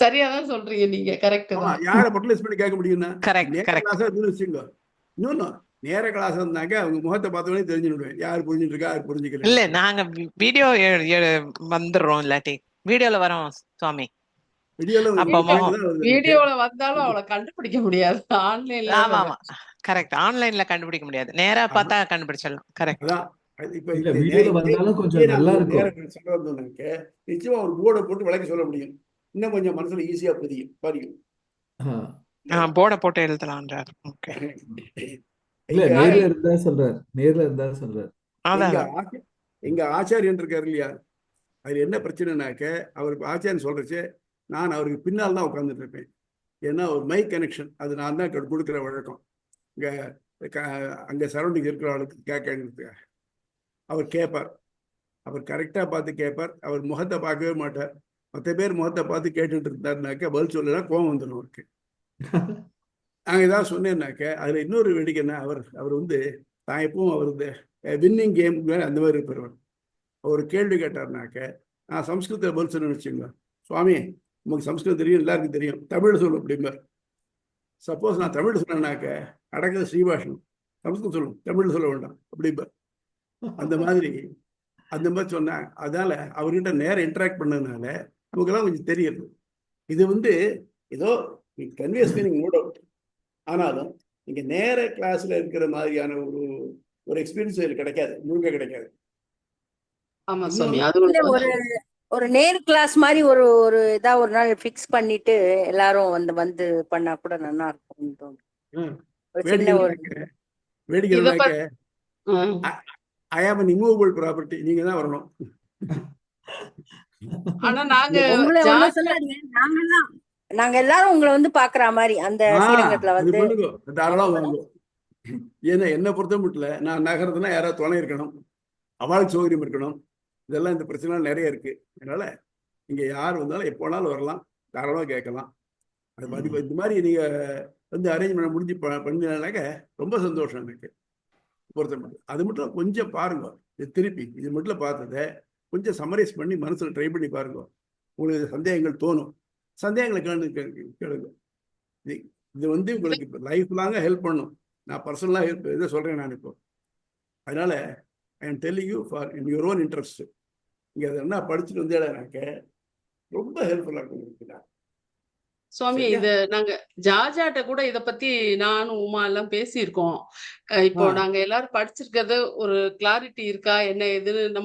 சரியாதான் சொல்றீங்க நீங்க. கரெக்ட் தான். யார பர்டிலைஸ் பண்ணி கேட்க முடியும்னா கரெக்ட் நேர கரெக்ட். கிளாஸா இருந்து வச்சுங்க. இன்னொன்னு நேர கிளாஸ் இருந்தாங்க அவங்க முகத்தை பார்த்தோன்னே தெரிஞ்சுடுவேன் யார் புரிஞ்சுட்டு இருக்கா யார் புரிஞ்சுக்கல. இல்ல நாங்க வீடியோ வந்துடுறோம், இல்லாட்டி வீடியோல வரோம் சுவாமி. வீடியோல வந்தாலும் அவளை கண்டுபிடிக்க முடியாது. ஆன்லைன்ல ஆமா ஆமா கரெக்ட். ஆன்லைன்ல கண்டுபிடிக்க முடியாது, நேரா பார்த்தா கண்டுபிடிச்சிடலாம். கரெக்ட். இப்ப வீடியோல வந்தாலும் கொஞ்சம் நல்லா இருக்கும். நிச்சயமா ஒரு போர்டை போட்டு விளக்கி சொல்ல முடியும். இன்னும் கொஞ்சம் மனசுல ஈஸியா புரியும். போர்டை போட்டு எழுதலான்றார். ஓகே. இல்ல நேர்ல இருந்தா சொல்றாரு. எங்க ஆச்சாரியன் இருக்காரு இல்லையா, அது என்ன பிரச்சனைனாக்க அவருக்கு ஆச்சாரியன் சொல்றச்சு நான் அவருக்கு பின்னால் தான் உட்காந்துட்டு இருப்பேன். ஏன்னா ஒரு மைக் கனெக்ஷன் அது நான் தான் கொடுக்குற வழக்கம். இங்க அங்க சரௌண்டிங் இருக்கிறவங்களுக்கு கேட்கறதுக்காக அவர் கேட்பார். அவர் கரெக்டா பார்த்து கேட்பார். அவர் முகத்தை பார்க்கவே மாட்டார். மற்ற பேர் முகத்தை பார்த்து கேட்டுட்டு இருந்தாருனாக்க பதில் சொல்லலாம் கோவம் வந்துடும் அவருக்கு. நாங்கள் ஏதாவது சொன்னேன்னாக்க அதில் இன்னொரு வேடிக்கைன்னா அவர் வந்து தான் எப்பவும் அவர் இந்த வின்னிங் கேம் அந்த மாதிரி இருப்பார். ஒரு கேள்வி கேட்டார்னாக்க நான் சம்ஸ்கிருதத்தில் பதில் சொன்னேன்னு வச்சுங்க, சுவாமி உங்களுக்கு சம்ஸ்கிருதம் தெரியும், எல்லாருக்கும் தெரியும், தமிழ் சொல்லும் அப்படிம்பார். சப்போஸ் நான் தமிழ் சொன்னேன்னாக்க அடக்குது ஸ்ரீபாஷனம், சம்ஸ்கிருதம் சொல்லும், தமிழ் சொல்ல வேண்டாம் அப்படிம்பார். அந்த மாதிரி சொன்னாங்க. அதனால அவர்கிட்ட நேரம் இன்டராக்ட் பண்ணதுனால நமக்கெல்லாம் கொஞ்சம் தெரியுது. இது வந்து ஏதோ கன்வியஸ் மீனிங் நோ டவுட். ஆனாலும் நீங்க நேர கிளாஸ்ல இருக்கிற மாதிரியான ஒரு எக்ஸ்பீரியன்ஸ் இதுல கிடைக்காது, முழுக்க கிடைக்காது. ஆமா சுவாமி, ஒரு நேர் கிளாஸ் மாதிரி ஒரு ஏதாவது ஒரு நாள் ஃபிக்ஸ் பண்ணிட்டு எல்லாரும் வந்து பண்ணா கூட நல்லா இருக்கும். வேடிக்கை I am an immovable property. நீங்க தான் வரணும். ஆனா நாங்க எல்லாரும் உங்களை வந்து பாக்குற மாதிரி அந்த ஸ்ரீரங்கத்துல வந்து தாராளம் வாங்குவோம். ஏன்னா என்ன பொறுத்த மட்டும் நான் நகரத்துனா யாராவது துணை இருக்கணும், அவளுக்கு சௌகரியம் இருக்கணும். இதெல்லாம் இந்த பிரச்சனை நிறைய இருக்கு. அதனால இங்க யார் வந்தாலும் எப்போ வேணாலும் வரலாம், தாராளமாக கேட்கலாம். அது மாதிரி இந்த மாதிரி நீங்க வந்து அரேஞ்ச்மெண்ட் முடிஞ்சு பண்ணினாக்க ரொம்ப சந்தோஷம் எனக்கு பொறுத்த மட்டும். அது மட்டும் கொஞ்சம் பாருங்க, திருப்பி இது மட்டும் பார்த்ததை கொஞ்சம் சம்மரைஸ் பண்ணி மனசுல ட்ரை பண்ணி பாருங்க. உங்களுக்கு சந்தேகங்கள் தோணும், சந்தேகங்களை கேளுங்க. இது வந்து உங்களுக்கு லைஃப் லாங்கா ஹெல்ப் பண்ணும். நான் பர்சனலா இதை சொல்றேன் நான் இப்போ. அதனால I am telling you for in your own interest. நீங்க அதை என்ன படிச்சுட்டு வந்தேனாக்க ரொம்ப ஹெல்ப்ஃபுல்லா இருக்கும். சுவாமி, இது நாங்க ஜார்ஜாட்ட கூட இத பத்தி நானும் உமா எல்லாம் பேசியிருக்கோம். இப்போ நாங்க எல்லாரும் படிச்சிருக்கிறது ஒரு கிளாரிட்டி இருக்கா என்ன ஏதுன்னு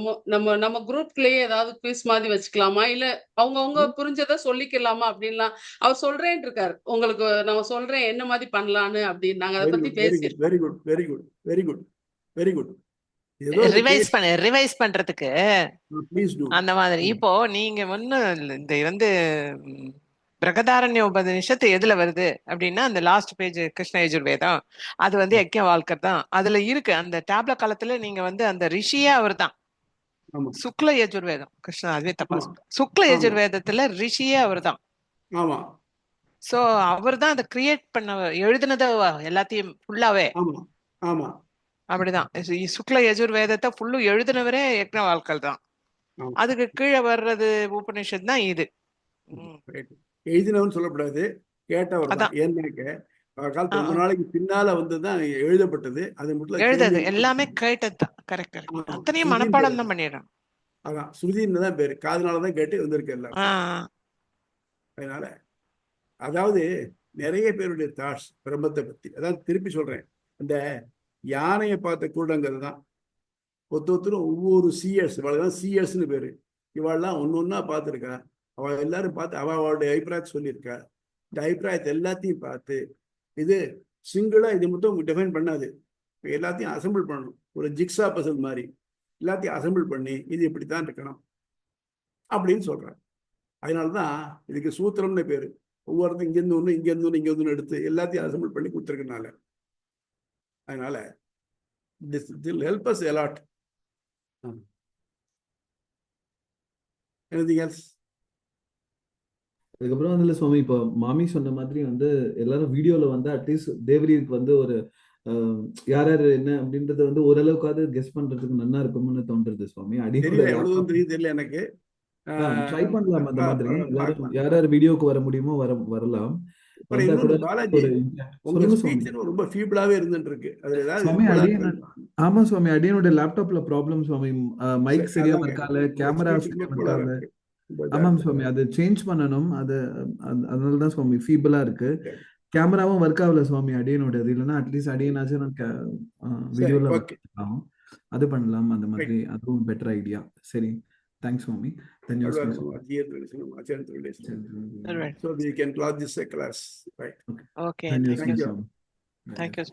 நம்ம குரூப்லயே ஏதாவது குவிஸ் மாதிரி வச்சுக்கலாமா, இல்ல அவங்க புரிஞ்சதை சொல்லிக்கலாமா அப்படின்லாம் அவர் சொல்றேன் இருக்காரு. உங்களுக்கு நான் சொல்றேன் என்ன மாதிரி பண்ணலான்னு அப்படின்னு நாங்க அதை பத்தி பேசியிருக்கோம். Very good very good very good very good. Revise பண்றதுக்கு அந்த மாதிரி. இப்போ நீங்க இந்த வந்து பிரகதாரண்ய உபநிஷத்து எதுல வருது அப்படின்னா அந்த லாஸ்ட் பேஜ் கிருஷ்ண யஜுர்வேதம், அது வந்து யக்ஞவால்கர் தான். அதுல இருக்கு அந்த டேப்ல காலத்துல நீங்க வந்து அந்த ரிஷியே அவர் தான். ஆமா சுக்ல யஜுர்வேதம், கிருஷ்ணா அதுவே தப்பா ஆமா சொல்றேன். சுக்ல ஆமா யஜுர்வேதத்துல ரிஷியே அவர் தான். ஆமா சோ அவர் தான் அதை கிரியேட் பண்ண எழுதுனத எல்லாத்தையும் ஃபுல்லாவே. ஆமா ஆமா அப்படிதான் சுக்ல யஜுர்வேதத்தை ஃபுல்லும் எழுதினவரே யக்ஞவால்கர் தான். ஆமா அதுக்கு கீழே வர்றது உபநிஷத் தான் இது. Right. எழுதினவன் சொல்லக்கூடாது, கேட்டவர் தான். அதான் ஏன்னாக்க காலத்து ஆ, ரொம்ப ஆ. நாளைக்கு பின்னால வந்து தான் எழுதப்பட்டது. அது மட்டும் எழுதது சேஞ்சிங் எல்லாமே கேட்டது தான். Correct correct. ஆமா அத்தனையும் ஸ்ருதின்னு மனப்பாடம் பேரு. தான் பண்ணிடுறான். அதான் ஸ்ருதின்னு தான் பேரு. காதுனால தான் கேட்டு வந்திருக்கு ஆ, எல்லாருக்கும். அதனால அதாவது நிறைய பேருடைய தாட்ஸ் பிரம்மத்தை பத்தி, அதான் திருப்பி சொல்றேன், அந்த யானையை பார்த்த குருடங்கிறது தான். ஒருத்தரும் ஒவ்வொரு சீயர்ஸ், இவள்தான் சீயர்ஸ்னு பேரு. இவாள்லாம் ஒன்னு ஒன்னா பார்த்துருக்கா. அவள் எல்லாரும் பார்த்து அவளுடைய அபிப்பிராயத்தை சொல்லியிருக்கா. இந்த அபிப்பிராயத்தை எல்லாத்தையும் பார்த்து இது சிங்கிளா இது மட்டும் டிஃபைன் பண்ணாது, எல்லாத்தையும் அசம்பிள் பண்ணணும். ஒரு ஜிக்ஸா பசல் மாதிரி எல்லாத்தையும் அசம்பிள் பண்ணி இது இப்படித்தான் இருக்கணும் அப்படின்னு சொல்றாங்க. அதனாலதான் இதுக்கு சூத்திரம்னு பேரு. ஒவ்வொருத்தரும் இங்கிருந்து ஒன்று இங்கிருந்து ஒன்று இங்க ஒன்று எடுத்து எல்லாத்தையும் அசம்பிள் பண்ணி கொடுத்துருக்கனால, அதனால this will help us a lot. Anything else? அதுக்கப்புறம் அதுல சுவாமி இப்போ மாமி சொன்ன மாதிரி வந்து எல்லாரும் வீடியோல வந்து அட்லீஸ்ட் தேவரிக்கு வந்து ஒரு யார் யார் என்ன அப்படின்றத வந்து ஓரளவுக்காவது கெஸ் பண்றதுக்கு நல்லா இருக்கும்னு தோன்றது சுவாமி. தெரியல, எவ்வளவு தெரியும் தெரியல எனக்கு. ட்ரை பண்ணலாம் அந்த மாதிரி. எல்லாரும் பார்க்கலாம். யார் யார் வீடியோக்கு வர முடியுமோ வரலாம். அப்புறம் வந்தா கூட இன்னொன்னு பாலாஜி, ஒரு உங்க சொல்லுங்க சுவாமி. ஸ்பீச் ரொம்ப ஃபீபிளாவே இருந்துட்டு இருக்கு. அதுல ஏதாவது சுவாமி improvise அடியன் பண்ணலாம். ஆமா சுவாமி அடியனோட லேப்டாப்ல ப்ராப்ளம் சுவாமி. மைக் சரியா அதாங்க, இருக்கால, உங்க கேமரா speech சரியா ரொம்ப கோளாறா இருக்கால. இருக்கு. ரொம்ப இதா ஆமாம் இருக்கு. சுவாமி, அது சேஞ்ச் பண்ணணும். அதனால தான் சுவாமி ஃபீபிளா இருக்கு. சரி, கேமராவும் ஒர்க் ஆகல சுவாமி அடியனோட. இது இல்லைன்னா அட்லீஸ்ட் அடியனாச்சும் நான் சரி, வீடியோல ஓகே. வரலாம். அது பண்ணலாம் அந்த ரைட். மாதிரி. அதுவும் பெட்டர் ஐடியா. சரி, தேங்க்ஸ் சுவாமி. தன்யவாஸ்மி Swami. Alright. So we can close this class, right? Okay. Okay, Thank தன்யவாஸ்மி you. சுவாமி. thank you.